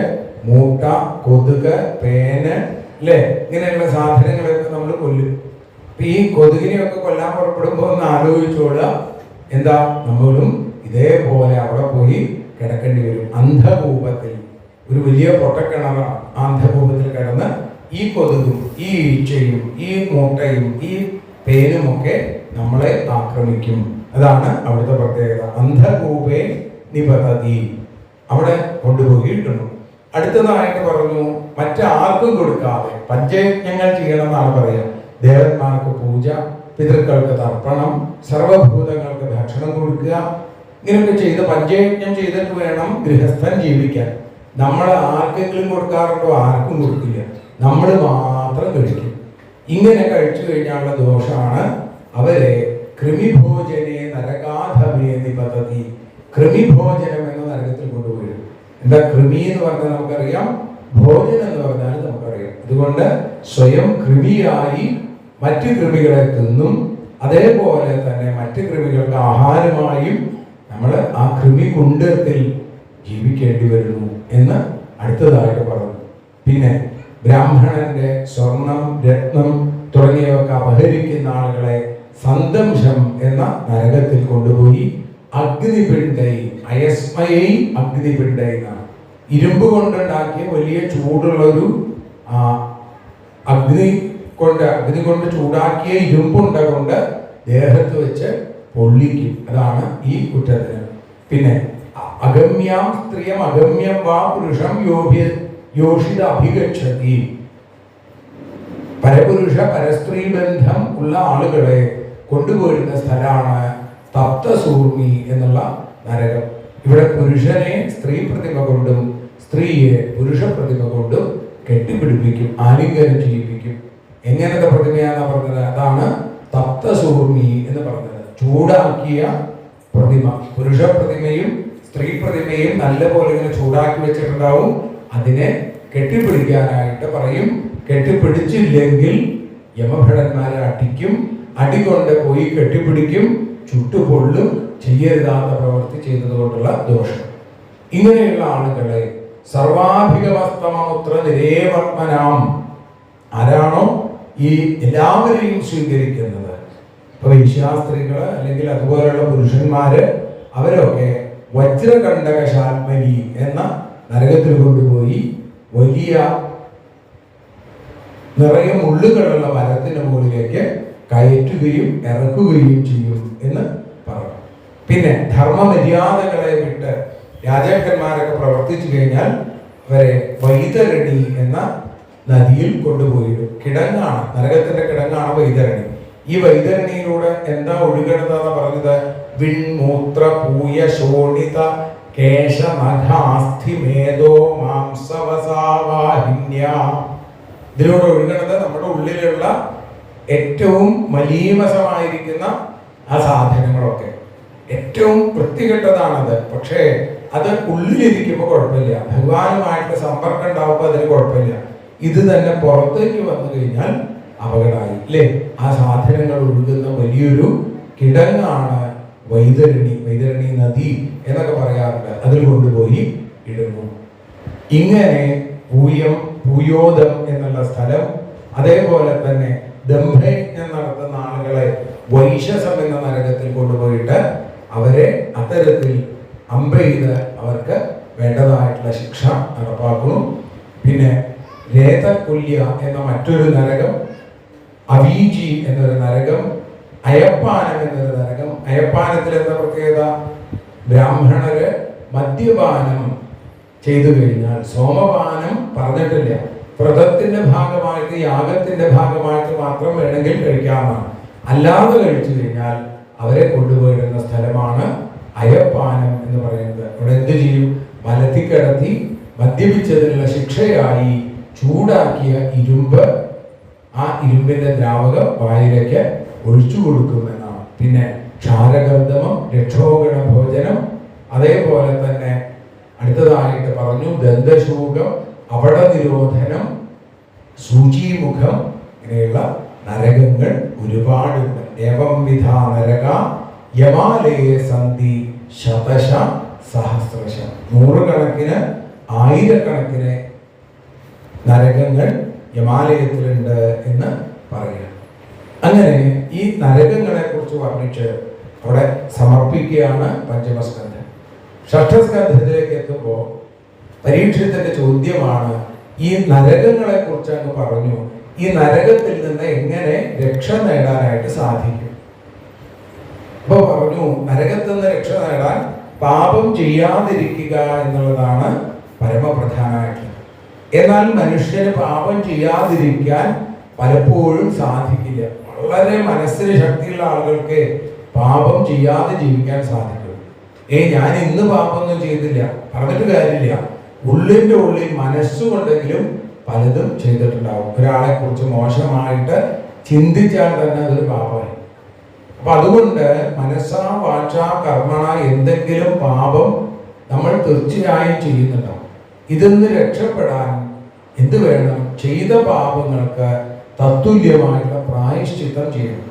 A: മൂട്ട, കൊതുക്, പേന്, അല്ലേ, ഇങ്ങനെയുള്ള സാധനങ്ങളൊക്കെ നമ്മൾ കൊല്ലും. അപ്പൊ ഈ കൊതുകിനെയൊക്കെ കൊല്ലാൻ പുറപ്പെടുമ്പോൾ ഒന്ന് ആലോചിച്ചോളുക, എന്താ നമ്മളും ഇതേപോലെ അവിടെ പോയി കിടക്കേണ്ടി വരും. അന്ധകൂപത്തിൽ ഒരു വലിയ പൊട്ടക്കിണറാണ്. അന്ധകൂപത്തിൽ കിടന്ന് ഈ കൊതുകും ഈ ഈച്ചയും ഈ മൂട്ടയും ഈ പേനുമൊക്കെ നമ്മളെ ആക്രമിക്കും അതാണ് അവിടുത്തെ പ്രത്യേകത. അന്ധകൂപേ നിപതതി, അവിടെ കൊണ്ടുപോയി ഇടുന്നു. അടുത്തതായിട്ട് പറഞ്ഞു മറ്റാർക്കും കൊടുക്കാതെ പഞ്ചയജ്ഞങ്ങൾ ചെയ്യണം എന്നാണ് പറയുക. ദേവന്മാർക്ക് പൂജ, പിതൃക്കൾക്ക് തർപ്പണം, സർവഭൂതങ്ങൾക്ക് ഭക്ഷണം കൊടുക്കുക, ഇങ്ങനെയൊക്കെ ചെയ്ത് പഞ്ചയജ്ഞം ചെയ്തിട്ട് വേണം ഗൃഹസ്ഥൻ ജീവിക്കാൻ. നമ്മൾ ആർക്കെങ്കിലും കൊടുക്കാറുണ്ടോ? ആർക്കും കൊടുക്കില്ല, നമ്മൾ മാത്രം കഴിക്കും. ഇങ്ങനെ കഴിച്ചു കഴിഞ്ഞാലുള്ള ദോഷമാണ് അവരെ കൃമിഭോജനെ നരകാധമേ നിപതതി, കൃമിഭോജനം എന്ന നരകത്തിൽ കൊണ്ടുപോയി. എന്താ കൃമി എന്ന് പറഞ്ഞാൽ നമുക്കറിയാം, ഭോജനം എന്ന് പറഞ്ഞാൽ നമുക്കറിയാം. അതുകൊണ്ട് സ്വയം കൃമിയായി മറ്റു കൃമികളെ തിന്നും, അതേപോലെ തന്നെ മറ്റു കൃമികൾക്ക് ആഹാരമായും നമ്മൾ ആ കൃമി കുണ്ടത്തിൽ ജീവിക്കേണ്ടി വരുന്നു എന്ന് അടുത്തതായിട്ട് പറഞ്ഞു. പിന്നെ ബ്രാഹ്മണന്റെ സ്വർണം, രത്നം തുടങ്ങിയവയൊക്കെ അപഹരിക്കുന്ന ആളുകളെ സന്തംശം എന്ന നരകത്തിൽ കൊണ്ടുപോയി അഗ്നിപിണ്ഡൈ, അയസ്മയൈ അഗ്നിപിണ്ഡൈ എന്നാണ്. ഇരുമ്പ് കൊണ്ടുണ്ടാക്കിയ വലിയ ചൂടുള്ളൊരു അഗ്നി കൊണ്ട് ചൂടാക്കിയ ഇരുമ്പുണ്ട കൊണ്ട് ദേഹത്ത് വെച്ച് പൊള്ളിക്കും. അതാണ് ഈ കുറ്റത്തിന്. പിന്നെ അഗമ്യാം സ്ത്രീയം അഗമ്യം വാ പുരുഷം യോഷിത അഭിഗച്ഛതി, പരപുരുഷ പരസ്ത്രീ ബന്ധം ഉള്ള ആളുകളെ കൊണ്ടുപോയിരുന്ന സ്ഥലമാണ് തപ്തസൂർമി എന്നുള്ള നരകം. ഇവിടെ പുരുഷനെ സ്ത്രീ പ്രതിമ കൊണ്ടും സ്ത്രീയെ പുരുഷ പ്രതിമ കൊണ്ടും കെട്ടിപ്പിടിപ്പിക്കും, ആലിംഗനം ചെയ്യിപ്പിക്കും. എങ്ങനത്തെ പ്രതിമയാണെന്ന് പറഞ്ഞത്? അതാണ് തപ്തസൂർമി എന്ന് പറഞ്ഞത്. ചൂടാക്കിയ പ്രതിമ, പുരുഷ പ്രതിമയും സ്ത്രീ പ്രതിമയും നല്ലപോലെ ഇങ്ങനെ ചൂടാക്കി വെച്ചിട്ടുണ്ടാവും. അതിനെ കെട്ടിപ്പിടിക്കാനായിട്ട് പറയും. കെട്ടിപ്പിടിച്ചില്ലെങ്കിൽ യമഭടന്മാരെ അടിക്കും, അടികൊണ്ട് പോയി കെട്ടിപ്പിടിക്കും, ചുട്ടുപൊള്ളും, ചെയ്യരുതാത്ത പ്രവൃത്തി ചെയ്തതുകൊണ്ടുള്ള ദോഷം. ഇങ്ങനെയുള്ള ആളുകളെ സർവാഭികമസ്തമമുത്ര നിരേവർമ്മനാം, ആരാണോ ഈ എല്ലാവരെയും സ്വീകരിക്കുന്നത്, ഇപ്പൊ വൈശ്യാസ്ത്രീകള് അല്ലെങ്കിൽ അതുപോലെയുള്ള പുരുഷന്മാര്, അവരൊക്കെ വജ്രകണ്ഠകശാൽമലി എന്ന നരകത്തിൽ കൊണ്ടുപോയി വലിയ നിറയെ മുള്ളുകളുള്ള മരത്തിന് മുകളിലേക്ക് കയറ്റുകയും ഇറക്കുകയും ചെയ്യും എന്ന് പറഞ്ഞു. പിന്നെ ധർമ്മമര്യാദകളെ വിട്ട് രാജാക്കന്മാരൊക്കെ പ്രവർത്തിച്ചു കഴിഞ്ഞാൽ അവരെ വൈതരണി എന്ന നദിയിൽ കൊണ്ടുപോയിടും. കിടങ്ങാണ്, നരകത്തിന്റെ കിടങ്ങാണ് വൈതരണി. ഈ വൈതരണിയിലൂടെ എന്താ ഒഴുകണതെന്ന് പറഞ്ഞത്? വിൺമൂത്ര പൂയ ശോണിത കേശ നഖാസ്ഥി മേധോ മാംസവസാവാഹിന്യ. ഇതിലൂടെ ഒഴുകണത് നമ്മുടെ ഉള്ളിലുള്ള ഏറ്റവും മലീമസമായിരിക്കുന്ന ആ സാധനങ്ങളൊക്കെ. ഏറ്റവും വൃത്തികെട്ടതാണത്. പക്ഷേ അത് ഉള്ളിലിരിക്കുമ്പോൾ കുഴപ്പമില്ല, ഭഗവാനുമായിട്ട് സമ്പർക്കം ഉണ്ടാവുമ്പോൾ അതിന് കുഴപ്പമില്ല. ഇത് തന്നെ പുറത്തേക്ക് വന്നു കഴിഞ്ഞാൽ അപകടമായി അല്ലേ? ആ സാധനങ്ങൾ ഒഴുകുന്ന വലിയൊരു കിടങ്ങാണ് വൈതരണി, വൈതരണി നദി എന്നൊക്കെ പറയാറുണ്ട്. അതിൽ കൊണ്ടുപോയി ഇടുന്നു. ഇങ്ങനെ പൂയോദം എന്നുള്ള സ്ഥലം, അതേപോലെ തന്നെ ദംഭയജ്ഞം നടത്തുന്ന ആളുകളെ വൈശസം എന്ന നരകത്തിൽ കൊണ്ടുപോയിട്ട് അവരെ അത്തരത്തിൽ അമ്പെയ്ത് അവർക്ക് വേണ്ടതായിട്ടുള്ള ശിക്ഷ നടപ്പാക്കുന്നു. പിന്നെ രേതകുല്യ എന്ന മറ്റൊരു നരകം, അവീജി എന്നൊരു നരകം, അയപ്പാനം എന്നൊരു നരകം. അയപ്പാനത്തിൽ എന്താ പ്രത്യേകത? ബ്രാഹ്മണര് മദ്യപാനം ചെയ്തു കഴിഞ്ഞാൽ, സോമപാനം പറഞ്ഞിട്ടില്ല, വ്രതത്തിന്റെ ഭാഗമായിട്ട് യാഗത്തിന്റെ ഭാഗമായിട്ട് മാത്രം വേണമെങ്കിൽ കഴിക്കാവുന്നതാണ്. അല്ലാതെ കഴിച്ചു കഴിഞ്ഞാൽ അവരെ കൊണ്ടുപോയിടുന്ന സ്ഥലമാണ് അയപ്പാനം എന്ന് പറയുന്നത്. അവിടെ എന്ത് ചെയ്യും? മലത്തിക്കിടത്തി മദ്യപിച്ചതിനുള്ള ശിക്ഷയായി ചൂടാക്കിയ ഇരുമ്പ്, ആ ഇരുമ്പിന്റെ ദ്രാവകം വായിലേക്ക് ഒഴിച്ചു കൊടുക്കുമെന്നാണ്. പിന്നെ ക്ഷാരകർദ്ദമം, രക്ഷോഗണ ഭോജനം, അതേപോലെ തന്നെ അടുത്തതായിട്ട് പറഞ്ഞു ദന്തശൂകം, അപട നിരോധനം, സൂചിമുഖം, ഇങ്ങനെയുള്ള നരകങ്ങൾ ഒരുപാടുണ്ട്. ഏവം വിധ നരക യമാലയെ സന്ധി ശതശ സഹസ്രശ, നൂറുകണക്കിന് ആയിരക്കണക്കിന് നരകങ്ങൾ യമാലയത്തിലുണ്ട് എന്ന് പറയുക. അങ്ങനെ ഈ നരകങ്ങളെ കുറിച്ച് വർണ്ണിച്ച് അവിടെ സമർപ്പിക്കുകയാണ് പഞ്ചമസ്കന്ധം. ഷഷ്ഠസ്കന്ധത്തിലേക്ക് എത്തുമ്പോൾ പരീക്ഷത്തിന്റെ ചോദ്യമാണ്, ഈ നരകങ്ങളെ കുറിച്ച് അങ്ങ് പറഞ്ഞു, ഈ നരകത്തിൽ നിന്ന് എങ്ങനെ രക്ഷ നേടാനായിട്ട് സാധിക്കും? അപ്പൊ പറഞ്ഞു നരകത്തുനിന്ന് രക്ഷ നേടാൻ പാപം ചെയ്യാതിരിക്കുക എന്നുള്ളതാണ് പരമപ്രധാനമായിട്ടുള്ളത്. എന്നാൽ മനുഷ്യന് പാപം ചെയ്യാതിരിക്കാൻ പലപ്പോഴും സാധിക്കില്ല. വളരെ മനസ്സിന് ശക്തിയുള്ള ആളുകൾക്ക് പാപം ചെയ്യാതെ ജീവിക്കാൻ സാധിക്കും. ഞാൻ ഇന്ന് പാപമൊന്നും ചെയ്തില്ല പറഞ്ഞിട്ട് കാര്യമില്ല. ഉള്ളിൻ്റെ ഉള്ളിൽ മനസ്സുകൊണ്ടെങ്കിലും പലതും ചെയ്തിട്ടുണ്ടാവും. ഒരാളെ കുറിച്ച് മോശമായിട്ട് ചിന്തിച്ചാൽ തന്നെ അതൊരു പാപമായി. അപ്പൊ അതുകൊണ്ട് മനസ്സാ വാചാ കർമ്മണ എന്തെങ്കിലും പാപം നമ്മൾ തീർച്ചയായും ചെയ്യുന്നുണ്ടാവും. ഇതിന്ന് രക്ഷപ്പെടാൻ എന്ത് വേണം? ചെയ്ത പാപങ്ങൾക്ക് തത്തുല്യമായിട്ടുള്ള പ്രായശ്ചിത്തം ചെയ്യണം.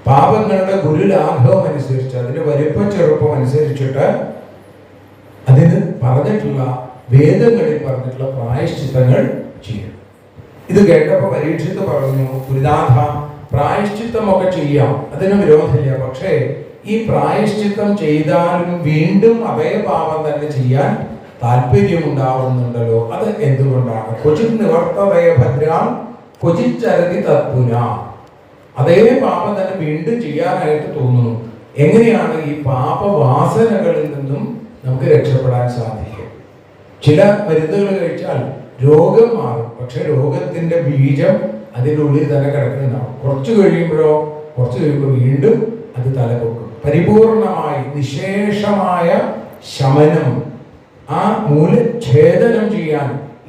A: പാപങ്ങളുടെ ഗുരുലാഘവം അനുസരിച്ച്, അതിന്റെ വലിപ്പം ചെറുപ്പം അനുസരിച്ചിട്ട് അതിന് പറഞ്ഞിട്ടുള്ള വേദങ്ങളിൽ പറഞ്ഞിട്ടുള്ള പ്രായശ്ചിത്തങ്ങൾ ചെയ്യണം. ഇത് കേട്ടപ്പോൾ പരീക്ഷിത്ത് പറഞ്ഞു, ഗുരുനാഥ പ്രായശ്ചിത്തമൊക്കെ ചെയ്യാം, അതിന് വിരോധമില്ല. പക്ഷേ ഈ പ്രായശ്ചിത്തം ചെയ്താലും വീണ്ടും അതേ പാപം തന്നെ ചെയ്യാൻ താല്പര്യം ഉണ്ടാവുന്നുണ്ടല്ലോ, അത് എന്തുകൊണ്ടാണ്? ക്വചിത് നിവർത്തതയ ഭദ്രാം ക്വചിച്ചരതി തത്പുന. അതേ പാപം തന്നെ വീണ്ടും ചെയ്യാനായിട്ട് തോന്നുന്നു. എങ്ങനെയാണ് ഈ പാപവാസനകളിൽ നിന്നും നമുക്ക് രക്ഷപ്പെടാൻ സാധിക്കും? ചില മരുന്നുകൾ കഴിച്ചാൽ രോഗം മാറും, പക്ഷെ രോഗത്തിന്റെ ബീജം അതിൻ്റെ ഉള്ളിൽ തന്നെ കിടക്കുന്നുണ്ടാവും. കുറച്ച് കഴിയുമ്പോൾ വീണ്ടും അത് തലപൊക്കും. പരിപൂർണമായി നിശേഷമായ ശമനം, ആ മൂലഛേദനം ചെയ്യാൻ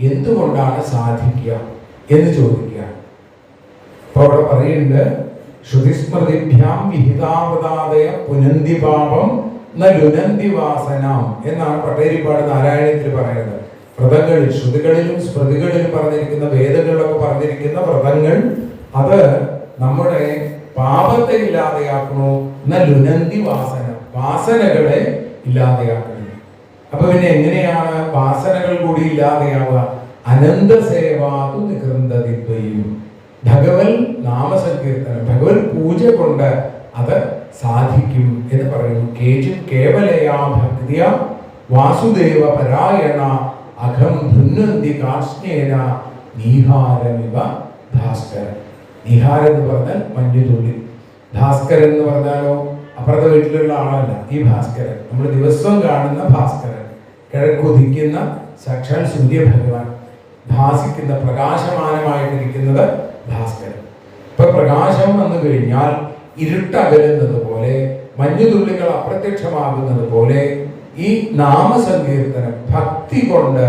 A: എന്തുകൊണ്ടാണ് സാധിക്കുക എന്ന് ചോദിക്കുകയാണ്. അപ്പൊ അവിടെ പറയുന്നുണ്ട്, ശ്രുതിസ്മൃതിഭ്യാം വിഹിതാവതാദയ പുനന്തി പാപം ന ലുനന്തി വാസനാം എന്നാണ് പട്ടേരിപ്പാട് നാരായണത്തിൽ പറയുന്നത്. വ്രതങ്ങളിൽ, ശ്രുതികളിലും സ്മൃതികളിലും പറഞ്ഞിരിക്കുന്ന, വേദങ്ങളിലൊക്കെ പറഞ്ഞിരിക്കുന്ന വ്രതങ്ങൾ അത് നമ്മുടെ പാപത്തെ ഇല്ലാതെയാക്കണോ, ന ലുനന്തി വാസന, വാസനകളെ ഇല്ലാതെയാക്കണം. അപ്പൊ പിന്നെ എങ്ങനെയാണ് വാസനകൾ കൂടി ഇല്ലാതെയാവുക? അനന്തസേവാതു നികൃന്തതിദ്വയും, ഭഗവത് നാമസങ്കീർത്തനം, ഭഗവത് പൂജ കൊണ്ട് അത് സാധിക്കും എന്ന് പറയുന്നു. കേവലയാ ഭക്തിയ വാസുദേവ പരായണ അഘം ധുന്നന്തി കാഷ്ണേന നീഹാരമിവ ഭാസ്കരൻ. നീഹാരം എന്ന് പറഞ്ഞാൽ മഞ്ഞുതുള്ളി. ഭാസ്കരൻ എന്ന് പറഞ്ഞാലോ അപ്പുറത്തെ വീട്ടിലുള്ള ആളല്ല ഈ ഭാസ്കരൻ, നമ്മൾ ദിവസവും കാണുന്ന ഭാസ്കരൻ, കിഴക്കുദിക്കുന്ന സാക്ഷാൽ സൂര്യഭഗവാൻ, ഭാസിക്കുന്ന പ്രകാശമാനമായിട്ടിരിക്കുന്നത് ഭാസ്കരൻ. ഇപ്പൊ പ്രകാശം വന്നു കഴിഞ്ഞാൽ ഇരുട്ടകലുന്നത് പോലെ, മഞ്ഞുതുള്ളികൾ അപ്രത്യക്ഷമാകുന്നത് പോലെ ഈ നാമസങ്കീർത്തനം ഭക്തി കൊണ്ട്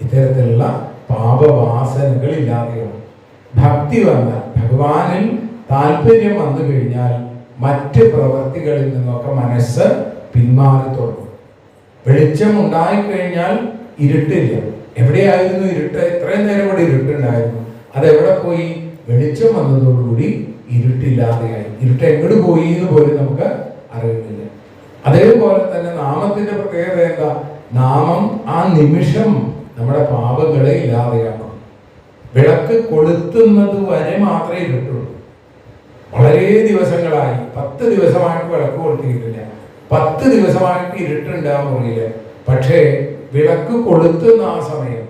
A: ഇത്തരത്തിലുള്ള പാപവാസനകൾ ഇല്ലാതെയാവും. ഭക്തി വന്നാൽ, ഭഗവാനിൽ താല്പര്യം വന്നു കഴിഞ്ഞാൽ മറ്റ് പ്രവൃത്തികളിൽ നിന്നൊക്കെ മനസ്സ് പിന്മാറി തുടങ്ങും. വെളിച്ചം ഉണ്ടായിക്കഴിഞ്ഞാൽ ഇരുട്ടില്ല. എവിടെയായിരുന്നു ഇരുട്ട്? ഇത്രയും നേരം ഇവിടെ ഇരുട്ടുണ്ടായിരുന്നു, അതെവിടെ പോയി? വെളിച്ചം വന്നതോടുകൂടി ഇരുട്ടില്ലാതെയായി. ഇരുട്ട് എങ്ങോട്ട് പോയി എന്ന് പോലും നമുക്ക് അറിയുന്നില്ല. അതേപോലെ തന്നെ നാമത്തിന്റെ പ്രത്യേകത എന്താ? നാമം ആ നിമിഷം നമ്മുടെ പാപങ്ങളെ ഇല്ലാതെയാക്കും. വിളക്ക് കൊളുത്തുന്നത് വരെ മാത്രമേ ഇരുട്ടുള്ളൂ. വളരെ ദിവസങ്ങളായി, 10 ദിവസമായിട്ട് വിളക്ക് കൊളുത്തിയിട്ടില്ല, 10 ദിവസമായിട്ട് ഇരുട്ടുണ്ടാകാൻ മുറിയില്ല. പക്ഷേ വിളക്ക് കൊളുത്തുന്ന ആ സമയം,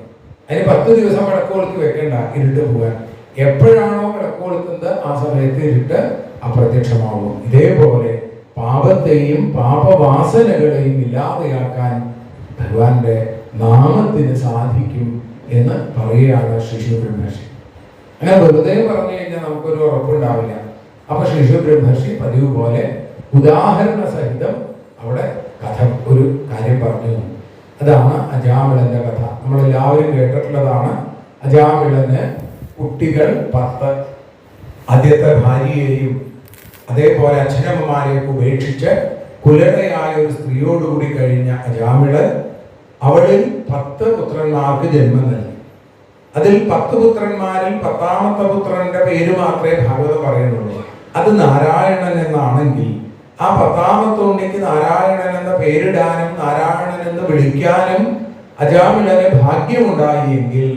A: അതിന് 10 ദിവസം വിളക്ക് കൊളുത്തി വെക്കണ്ട ഇരുട്ട് പോകാൻ. എപ്പോഴാണോ വിളക്ക് കൊളുത്തുന്നത് ആ സമയത്ത് ഇരുട്ട് അപ്രത്യക്ഷമാകും. ഇതേപോലെ പാപത്തെയും പാപവാസനകളെയും ഇല്ലാതെയാക്കാൻ ഭഗവാന്റെ നാമത്തിന് സാധിക്കും എന്ന് പറയുകയാണ് ശ്രീ ബ്രഹ്മർഷി. അങ്ങനെ വെറുതെ പറഞ്ഞു കഴിഞ്ഞാൽ നമുക്കൊരു ഉറപ്പുണ്ടാവില്ല. അപ്പൊ ശ്രീ ബ്രഹ്മർഷി പതിവ് പോലെ ഉദാഹരണ സഹിതം അവിടെ കഥ ഒരു കാര്യം പറഞ്ഞു. അതാണ് അജാമിളന്റെ കഥ. നമ്മളെല്ലാവരും കേട്ടിട്ടുള്ളതാണ്. അജാമിളന് കുട്ടികൾ 10, ആദ്യത്തെ ഭാര്യയെയും അതേപോലെ അച്ഛനമ്മമാരെയൊക്കെ ഉപേക്ഷിച്ച് കുലടയായ ഒരു സ്ത്രീയോടുകൂടി കഴിഞ്ഞ അജാമിളൻ അവളിൽ 10 പുത്രന്മാർക്ക് ജന്മം നൽകി. അതിൽ 10 പുത്രന്മാരിൽ 10ാമത്തെ പുത്രന്റെ പേര് മാത്രമേ ഭാഗവതം പറയുന്നുള്ളൂ. അത് നാരായണൻ എന്നാണെങ്കിൽ ആ 10ാമത്തെ ഉണ്ണിക്ക് നാരായണൻ എന്ന പേരിടാനും നാരായണൻ എന്ന് വിളിക്കാനും അജാമിളന് ഭാഗ്യമുണ്ടായെങ്കിൽ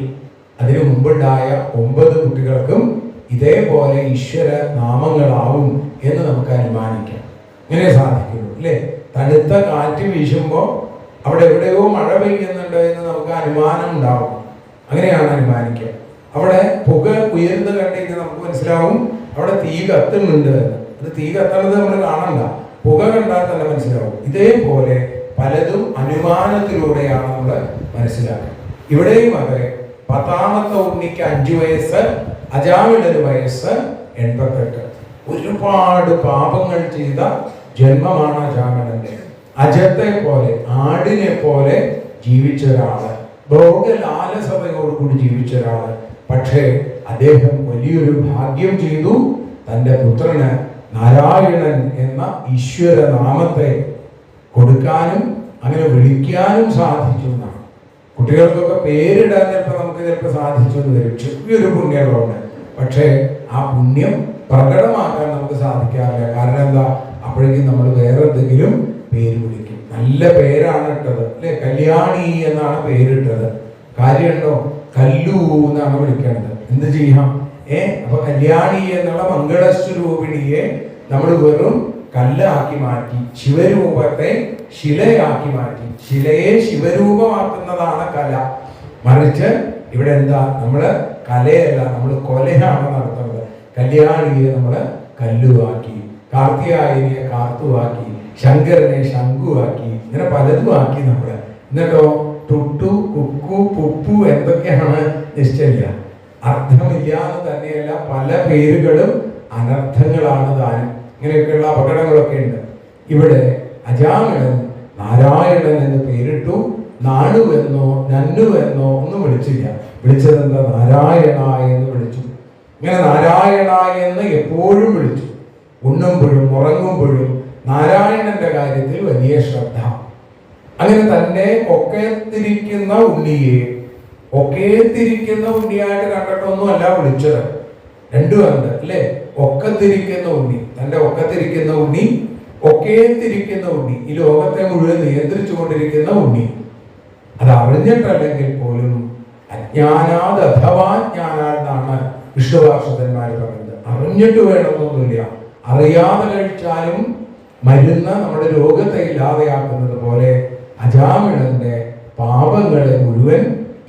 A: അതിനു മുമ്പുണ്ടായ 9 കുട്ടികൾക്കും ഇതേപോലെ ഈശ്വര നാമങ്ങളാവും എന്ന് നമുക്ക് അനുമാനിക്കാം. ഇങ്ങനെ സാധിക്കുള്ളൂ അല്ലേ? തണുത്ത കാറ്റ് വീശുമ്പോൾ അവിടെ എവിടെയോ മഴ പെയ്യുന്നുണ്ട് എന്ന് നമുക്ക് അനുമാനം ഉണ്ടാവും. അങ്ങനെയാണ് അനുമാനിക്കുക. അവിടെ പുക ഉയർന്നു കണ്ടുകഴിഞ്ഞാൽ നമുക്ക് മനസ്സിലാവും അവിടെ തീ കത്തുന്നുണ്ട്. അത് തീ കത്തണത് നമ്മൾ കാണണ്ട, പുക കണ്ടാൽ തന്നെ മനസ്സിലാവും. ഇതേപോലെ പലതും അനുമാനത്തിലൂടെയാണ് നമ്മൾ മനസ്സിലാക്കുക. ഇവിടെയും അതെ, 10ാമത്തെ ഉണ്ണിക്ക് 5 വയസ്സ്, അജാമിളന് വയസ്സ് 88. ഒരുപാട് പാപങ്ങൾ ചെയ്ത ജന്മമാണ് അജാമിളന്റെ. അജത്തെ പോലെ, ആടിനെ പോലെ ജീവിച്ച ഒരാള്, ഭോഗലാലസതയോടുകൂടി ജീവിച്ച ഒരാള്. പക്ഷേ അദ്ദേഹം വലിയൊരു ഭാഗ്യം ചെയ്തു. തൻ്റെ പുത്രന് നാരായണൻ എന്ന ഈശ്വര നാമത്തെ കൊടുക്കാനും അങ്ങനെ വിളിക്കാനും സാധിച്ചു എന്നാണ്. കുട്ടികൾക്കൊക്കെ പേരിടാൻ നമുക്ക് സാധിച്ചു എന്ന് വരും, ചെറിയൊരു പുണ്യമുണ്ട്. പക്ഷേ ആ പുണ്യം പ്രകടമാക്കാൻ നമുക്ക് സാധിക്കാറില്ല. കാരണം എന്താ? അപ്പോഴേക്കും നമ്മൾ വേറെ എന്തെങ്കിലും പേര് വിളിക്കും. നല്ല പേരാണ് ഇട്ടത് അല്ലെ, കല്യാണി എന്നാണ് പേരിട്ടത്, കാര്യമുണ്ടോ? കല്ലു എന്നാണ് വിളിക്കേണ്ടത്. എന്ത് ചെയ്യാം? അപ്പൊ കല്യാണി എന്നുള്ള മംഗളസ്വരൂപിണിയെ നമ്മൾ വെറും കല്ലാക്കി മാറ്റി, ശിവരൂപത്തെ ശിലയാക്കി മാറ്റി. ശിലയെ ശിവരൂപമാക്കുന്നതാണ് കല. മറിച്ച് ഇവിടെ എന്താ? നമ്മള് കലയല്ല, നമ്മൾ കൊലയാണ് നടത്തുന്നത്. കല്യാണിയെ നമ്മള് കല്ലുവാക്കി, കാർത്തിയായനിയെ കാർത്തുവാക്കി, ശങ്കരനെ ശംഖുവാക്കി, ഇങ്ങനെ പലതും ആക്കി നമ്മള്. എന്നിട്ടോ ടുട്ടു, കുക്കു, പുപ്പു എന്തൊക്കെയാണ് നിശ്ചയില്ല. അർത്ഥമില്ലാതെ തന്നെയല്ല, പല പേരുകളും അനർത്ഥങ്ങളാണ് താനും. ഇങ്ങനെയൊക്കെയുള്ള അപകടങ്ങളൊക്കെ ഉണ്ട്. ഇവിടെ അജാമിളൻ നാരായണൻ എന്ന് പേരിട്ടു. നാടുവെന്നോ നന്നുവെന്നോ ഒന്നും വിളിച്ചില്ല. വിളിച്ചതെന്താ? നാരായണ എന്ന് വിളിച്ചു. ഇങ്ങനെ നാരായണ എന്ന് എപ്പോഴും വിളിച്ചു. ഉണ്ണുമ്പോഴും ഉറങ്ങുമ്പോഴും നാരായണന്റെ കാര്യത്തിൽ വലിയ ശ്രദ്ധ. അങ്ങനെ തന്നെ ഒക്കത്തിരിക്കുന്ന ഉണ്ണിയെ ഒക്കേത്തിരിക്കുന്ന ഉണ്ണിയായിട്ട് കണ്ടിട്ടൊന്നും അല്ല വിളിച്ചത്. രണ്ടുമുണ്ട് അല്ലേ? ഒക്കത്തിരിക്കുന്ന ഉണ്ണി, തന്റെ ഒക്കത്തിരിക്കുന്ന ഉണ്ണി, ഒക്കേത്തിരിക്കുന്ന ഉണ്ണി, ഈ ലോകത്തെ മുഴുവൻ നിയന്ത്രിച്ചു കൊണ്ടിരിക്കുന്ന ഉണ്ണി. അത് അറിഞ്ഞിട്ടല്ലെങ്കിൽ പോലും അജ്ഞാനാത് അഥവാ ജ്ഞാനാതെന്നാണ് വിഷ്ണുഭാഷകന്മാർ പറയുന്നത്. അറിഞ്ഞിട്ട് വേണമെന്നൊന്നുമില്ല. അറിയാതെ കഴിച്ചാലും മരുന്ന് നമ്മുടെ രോഗത്തെ ഇല്ലാതെയാക്കുന്നത് പോലെ അജാമിളന്റെ പാപങ്ങളെ മുഴുവൻ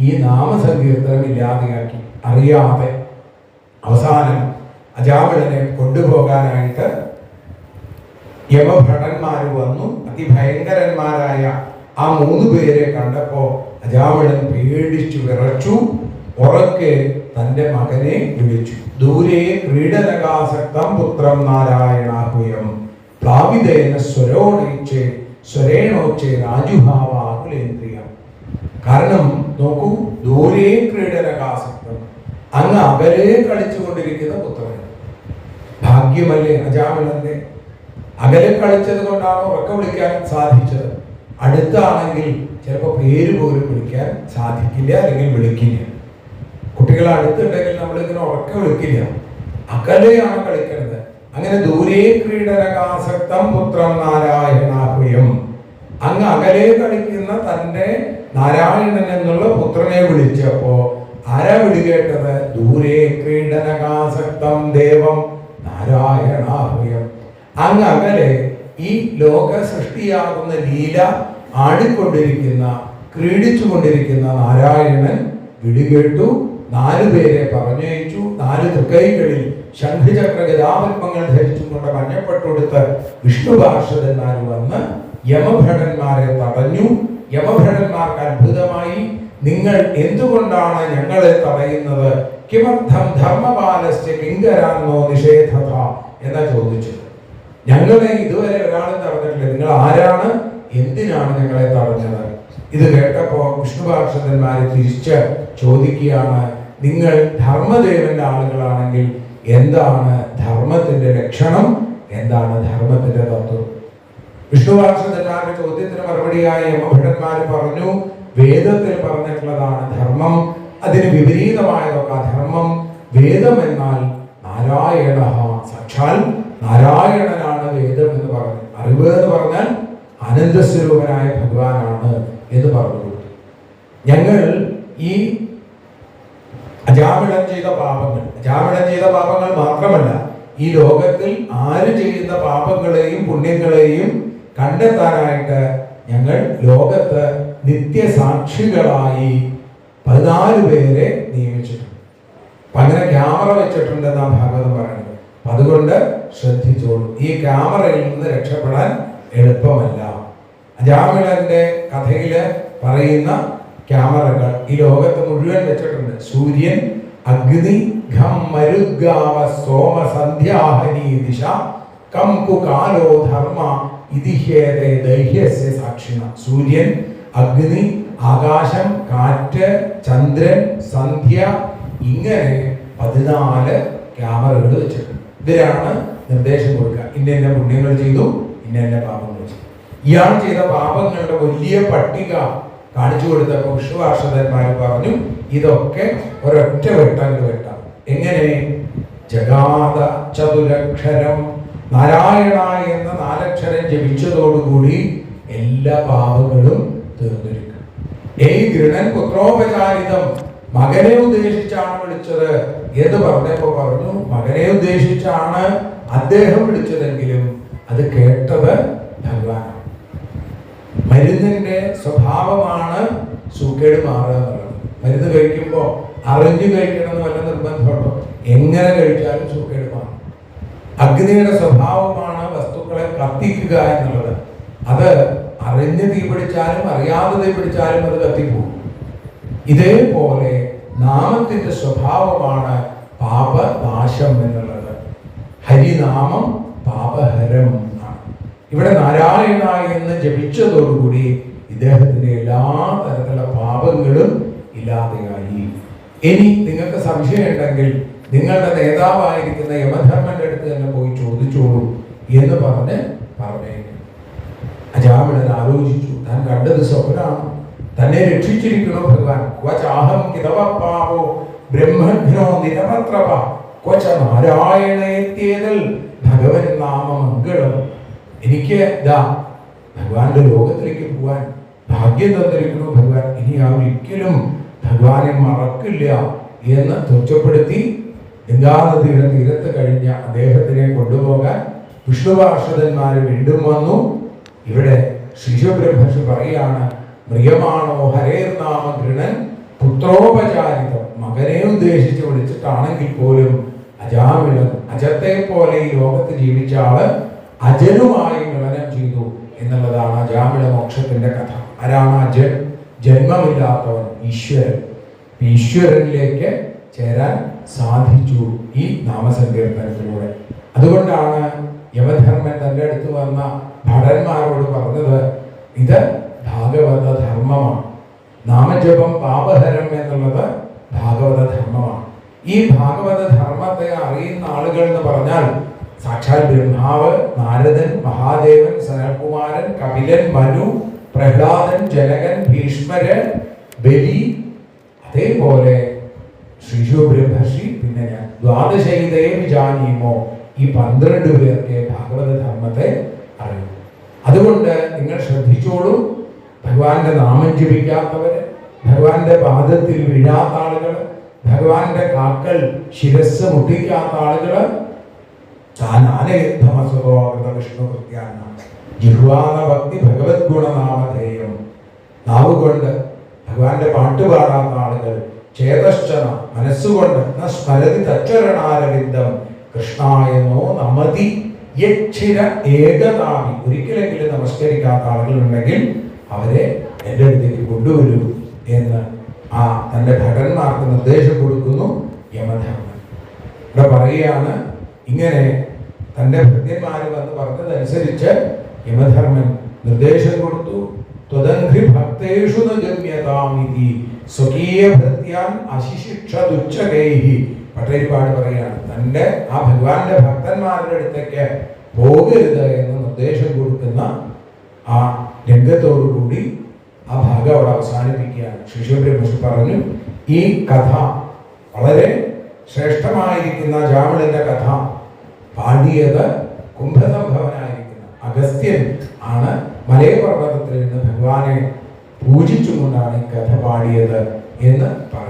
A: ഈ നാമസങ്കീർത്തനം ഇല്ലാതെയാക്കി. അറിയാതെ അവസാനം അജാമിളനെ കൊണ്ടുപോകാനായിട്ട് യമഭടന്മാർ വന്നു. അതിഭയങ്കരന്മാരായ ആ 3 പേരെ കണ്ടപ്പോ അജാമിളൻ പേടിച്ചു വിറച്ചു. ഉറക്കെ തന്റെ മകനെ വിളിച്ചു. ദൂരെ ക്രീഡനകാസക്തം പുത്രം നാരായണാഹുയം പ്ലാവിതേന സ്വരോണയിച്ചേ സ്വരേണോച്ചേ രാജുഭാവാകുലേന്ദ്രിയം. കാരണം നോക്കൂ, ദൂരെ ക്രീഡനകാസക്തം, അങ്ങ് അകലെ കളിച്ചുകൊണ്ടിരിക്കുന്ന പുത്രൻ. ഭാഗ്യമല്ലേ അജാമിളന്റെ? അകലെ കളിച്ചത് കൊണ്ടാണ് ഉറക്കം വിളിക്കാൻ സാധിച്ചത്. അടുത്താണെങ്കിൽ ചിലപ്പോൾ പേര് പോലും വിളിക്കാൻ സാധിക്കില്ല, അല്ലെങ്കിൽ വിളിക്കില്ല. കുട്ടികൾ അടുത്തുണ്ടെങ്കിൽ നമ്മളിങ്ങനെ ഉറക്കം വിളിക്കില്ല, അകലെയാണ് കളിക്കുന്നത്. അങ്ങനെ ദൂരെ ക്രീഡനകാസക്തം പുത്രം നാരായണാഹുയം, അങ്ങ് അകലെ കളിക്കുന്ന തന്റെ നാരായണൻ എന്നുള്ള പുത്രനെ വിളിച്ചപ്പോ ആരാ വിളികേട്ടത്? ദൂരെ ക്രീഡനകാസക്തം ദേവം നാരായണാഹുയം. അങ്ങ് അകലെ ഈ ലോക സൃഷ്ടിയാകുന്ന ലീല ആടിക്കൊണ്ടിരിക്കുന്ന, ക്രീഡിച്ചു കൊണ്ടിരിക്കുന്ന നാരായണൻ വിളികേട്ടു. 4 പേരെ പറഞ്ഞയച്ചു. 4 തൃക്കൈകളിൽ ശംഖചക്ര ഗദാപത്മങ്ങൾ ധരിച്ചുകൊണ്ട് മഞ്ഞപ്പെട്ടെടുത്ത് വിഷ്ണു പാർഷദന്മാർ വന്ന് യമഭടന്മാരെ തടഞ്ഞു. യമഭടന്മാർക്ക് അത്ഭുതമായി. നിങ്ങൾ എന്തുകൊണ്ടാണ് ഞങ്ങളെ തടയുന്നത്? കിമർത്ഥം ധർമ്മപാലസ്യ കിങ്കരാന്നോ നിഷേധത എന്നാ ചോദിച്ചത്. ഞങ്ങളെ ഇതുവരെ ഒരാളും തടഞ്ഞിട്ടില്ല, നിങ്ങൾ ആരാണ്, എന്തിനാണ് ഞങ്ങളെ തടഞ്ഞത്? ഇത് കേട്ടപ്പോ വിഷ്ണു പാർഷദന്മാരെ തിരിച്ച് ചോദിക്കുകയാണ്, നിങ്ങൾ ധർമ്മദേവന്റെ ആളുകളാണെങ്കിൽ എന്താണ് ധർമ്മത്തിന്റെ ലക്ഷണം, എന്താണ് ധർമ്മത്തിന്റെ തത്വം? വിഷ്ണു പാർഷദന്മാരുടെ ചോദ്യത്തിന് മറുപടിയായി യമഭടന്മാർ പറഞ്ഞു, വേദത്തിൽ പറഞ്ഞിട്ടുള്ളതാണ് ധർമ്മം, അതിന് വിപരീതമായതൊക്കെ അധർമ്മം. വേദം എന്നാൽ നാരായണ, സാക്ഷാൽ നാരായണനാണ് വേദം എന്ന് പറഞ്ഞു. അറിവ് എന്ന് പറഞ്ഞാൽ ആനന്ദസ്വരൂപനായ ഭഗവാനാണ് എന്ന് പറഞ്ഞു കൊടുത്തു. ഞങ്ങൾ ഈ അജാമിളൻ ചെയ്ത പാപങ്ങൾ മാത്രമല്ല, ഈ ലോകത്തിൽ ആര് ചെയ്യുന്ന പാപങ്ങളെയും പുണ്യങ്ങളെയും കണ്ടെത്താനായിട്ട് ഞങ്ങൾ ലോകത്ത് നിത്യസാക്ഷികളായി 14 പേരെ നിയമിച്ചിട്ടുണ്ട്. അപ്പൊ അങ്ങനെ ക്യാമറ വെച്ചിട്ടുണ്ടെന്നാണ് ഭാഗവതം പറയുന്നത്. അതുകൊണ്ട് ശ്രദ്ധിച്ചു ശ്രദ്ധിച്ചോളൂ, ഈ ക്യാമറയിൽ നിന്ന് രക്ഷപ്പെടാൻ എളുപ്പമല്ല. അജാമിളന്റെ കഥയില് പറയുന്ന ക്യാമറകൾ ഈ ലോകത്ത് മുഴുവൻ വെച്ചിട്ടുണ്ട്. സൂര്യൻ, അഗ്നി, ഘം, മരുഗാവ, സോമ, സന്ധ്യാഹനി ദിശ, കം കുകാലോ ധർമ്മ ഇതിഹ്യേതേ ദൈഹ്യസ്യ സാക്ഷിണ. സൂര്യൻ, അഗ്നി, ആകാശം, കാറ്റ്, ചന്ദ്രൻ, സന്ധ്യ, ഇങ്ങനെ 14 ക്യാമറകൾ വെച്ചിട്ടുണ്ട്. ഇതിലാണ് നിർദ്ദേശം കൊടുക്കുക. ഇന്ന പുണ്യങ്ങൾ ചെയ്തു, ഇന്ന പാപങ്ങൾ ചെയ്തു. ഇയാൾ ചെയ്ത പാപങ്ങളുടെ വലിയ പട്ടിക കാണിച്ചു കൊടുത്തപ്പോൾ വിഷ്ണുപാർഷദന്മാർ പറഞ്ഞു, ഇതൊക്കെ ഒരൊറ്റ വെട്ടാൻ വെട്ടാം. എങ്ങനെ? ജഗാത ചതുരക്ഷരം, നാരായണ എന്ന 4 അക്ഷരം ജപിച്ചതോടുകൂടി എല്ലാ പാപങ്ങളും തീർന്നിരിക്കും. ഏയ് ഗൃണൻ പുത്രോപചാരിതം, മകനെ ഉദ്ദേശിച്ചാണ് വിളിച്ചത് എന്ന് പറഞ്ഞപ്പോ പറഞ്ഞു, മകനെ ഉദ്ദേശിച്ചാണ് അദ്ദേഹം വിളിച്ചതെങ്കിലും അത് കേട്ടത് ഭഗവാനാണ്. മരുന്നിന്റെ സ്വഭാവമാണ് സൂക്കേട് മാറുക എന്നുള്ളത്. മരുന്ന് കഴിക്കുമ്പോൾ അറിഞ്ഞു കഴിക്കണം എന്ന് വല്ല നിർബന്ധമുണ്ടോ? എങ്ങനെ കഴിച്ചാലും സൂക്കേട് മാറും. അഗ്നിയുടെ സ്വഭാവമാണ് വസ്തുക്കളെ കത്തിക്കുക എന്നുള്ളത്. അത് അറിഞ്ഞ് തീ പിടിച്ചാലും അറിയാതെ തീ പിടിച്ചാലും അത് കത്തിപ്പോകും. ഇതേപോലെ നാമത്തിന്റെ സ്വഭാവമാണ് പാപനാശം എന്നുള്ളത്. ഹരിനാമം പാപഹരം ആണ്. ഇവിടെ നാരായണ എന്ന് ജപിച്ചതോടുകൂടി ഇദ്ദേഹത്തിന്റെ എല്ലാ തരത്തിലുള്ള പാപങ്ങളും ഇല്ലാതെയായി. ഇനി നിങ്ങൾക്ക് സംശയം ഉണ്ടെങ്കിൽ നിങ്ങളുടെ നേതാവായിരിക്കുന്ന യമധർമ്മന്റെ അടുത്ത് തന്നെ പോയി ചോദിച്ചോളൂ എന്ന് പറഞ്ഞ് പറഞ്ഞേക്കും. അജാമിളൻ ആലോചിച്ചു, താൻ കണ്ടത് സ്വപ്നമാണ്, തന്നെ രക്ഷിച്ചിരിക്കണോ ഭഗവാൻ. ക്വചാഹം കിതവപ്പാവോ ബ്രഹ്മജ്ഞോ നിരമത്രപ ക്വച നാരായണേത്യേതൽ ഭഗവൻ നാമമംഗളം. എനിക്ക് ഇതാ ഭഗവാന്റെ ലോകത്തിലേക്ക് പോകാൻ ഭാഗ്യം തന്നിരിക്കണോ ഭഗവാൻ. ഇനി ആ ഒരിക്കലും ഭഗവാനെ മറക്കില്ല എന്ന് തുച്ഛപ്പെടുത്തി ഗംഗാനദിയുടെ തീരത്ത് കഴിഞ്ഞ അദ്ദേഹത്തിനെ കൊണ്ടുപോകാൻ വിഷ്ണുപാർഷദന്മാര് വീണ്ടും വന്നു. ഇവിടെ ശ്രീശുബ്രഹ്മർഷി പറയാണ്, മ്രിയമാണോ ഹരേർനാമ ഗൃണൻ പുത്രോപചാരിതം. മകനെ ഉദ്ദേശിച്ച് വിളിച്ചിട്ടാണെങ്കിൽ പോലും അജാമിളൻ അജത്തെ പോലെ ഈ ലോകത്ത് ജീവിച്ച ആള് അജനുമായി മിളനം ചെയ്തു എന്നുള്ളതാണ് അജാമിള മോക്ഷത്തിന്റെ കഥ. ആരാണ് അജൻ? ജന്മമില്ലാത്തവൻ, ഈശ്വരൻ. ഈശ്വരനിലേക്ക് ചേരാൻ സാധിച്ചു ഈ നാമസങ്കീർത്തനത്തിലൂടെ. അതുകൊണ്ടാണ് യമധർമ്മൻ തന്റെ അടുത്ത് വന്ന ഭടന്മാരോട് പറഞ്ഞത്, ഇത് ഭാഗവത ധർമ്മമാണ്. നാമജപം പാപഹരം എന്നുള്ളത് ഭാഗവത ധർമ്മമാണ്. ഈ ഭാഗവത ധർമ്മത്തെ അറിയുന്ന ആളുകൾ എന്ന് പറഞ്ഞാൽ സാക്ഷാൽ ബ്രഹ്മാവ്, നാരദൻ, മഹാദേവൻ, സനൽകുമാരൻ, കപിലൻ, മനു, പ്രഹ്ലാദൻ, ജനകൻ, ഭീഷ്മര്, ബലി, അതേപോലെ ശ്രീശുബ്രഹ്മർഷി, പിന്നെ ഞാൻ. ദ്വാദശൈതേ വിജാനീമോ, ഈ 12 പേർക്ക് ഭാഗവത ധർമ്മത്തെ അറിയും. അതുകൊണ്ട് നിങ്ങൾ ശ്രദ്ധിച്ചോളൂ, ഭഗവാന്റെ നാമം ജപിക്കാത്തവര്, ഭഗവാന്റെ പാദത്തിൽ വീഴാത്ത ആളുകൾ, ഭഗവാന്റെ കാക്കൽ ശിരസ് മുട്ടിക്കാത്ത ആളുകള്, വിഷ്ണു കൃത്യാണ് ജിഹ്വാന ഭക്തി ഭഗവത് ഗുണനാമധേയം. നാവ് കൊണ്ട് ഭഗവാന്റെ പാട്ട് പാടാത്ത ആളുകൾ, ചേതശ്ചന മനസ്സുകൊണ്ട് സ്മരതി തച്ചരണാരവിന്ദം കൃഷ്ണായനോ നമതി യക്ഷിര ഏകതാമി. ഒരിക്കലെങ്കിലും നമസ്കരിക്കാത്ത ആളുകളുണ്ടെങ്കിൽ അവരെ എൻ്റെ അടുത്തേക്ക് കൊണ്ടുവരൂ എന്ന് ആ തൻ്റെ ഭടന്മാർക്ക് നിർദ്ദേശം കൊടുക്കുന്നു യമധർമ്മൻ. ഇവിടെ പറയുകയാണ്, ഇങ്ങനെ തൻ്റെ ഭൃത്യന്മാർ വന്ന് പറഞ്ഞതനുസരിച്ച് യമധർമ്മൻ നിർദ്ദേശം കൊടുത്തു. ത്വദന്ധി ഭക്തേഷു ന ഗമ്യതാമിതി സ്വകീയ ഭൃത്യാൻ അശിശിക്ഷതുച്ഛകൈഹി. പട്ടേരിപ്പാട് പറയുകയാണ്, തൻ്റെ ആ ഭഗവാന്റെ ഭക്തന്മാരുടെ അടുത്തേക്ക് പോകരുത് എന്ന് നിർദ്ദേശം കൊടുക്കുന്ന ആ രംഗത്തോടുകൂടി ആ ഭാഗം അവിടെ അവസാനിപ്പിക്കുകയാണ്. ശ്രീശുബ്രഹ്മർഷി പറഞ്ഞു, ഈ കഥ വളരെ ശ്രേഷ്ഠമായിരിക്കുന്ന ജാമിളന്റെ കഥ പാടിയത് കുംഭസംഭവനായിരിക്കുന്ന അഗസ്ത്യൻ ആണ്. മലയപർവ്വതത്തിൽ നിന്ന് ഭഗവാനെ പൂജിച്ചുകൊണ്ടാണ് ഈ കഥ പാടിയത് എന്ന് പറഞ്ഞു.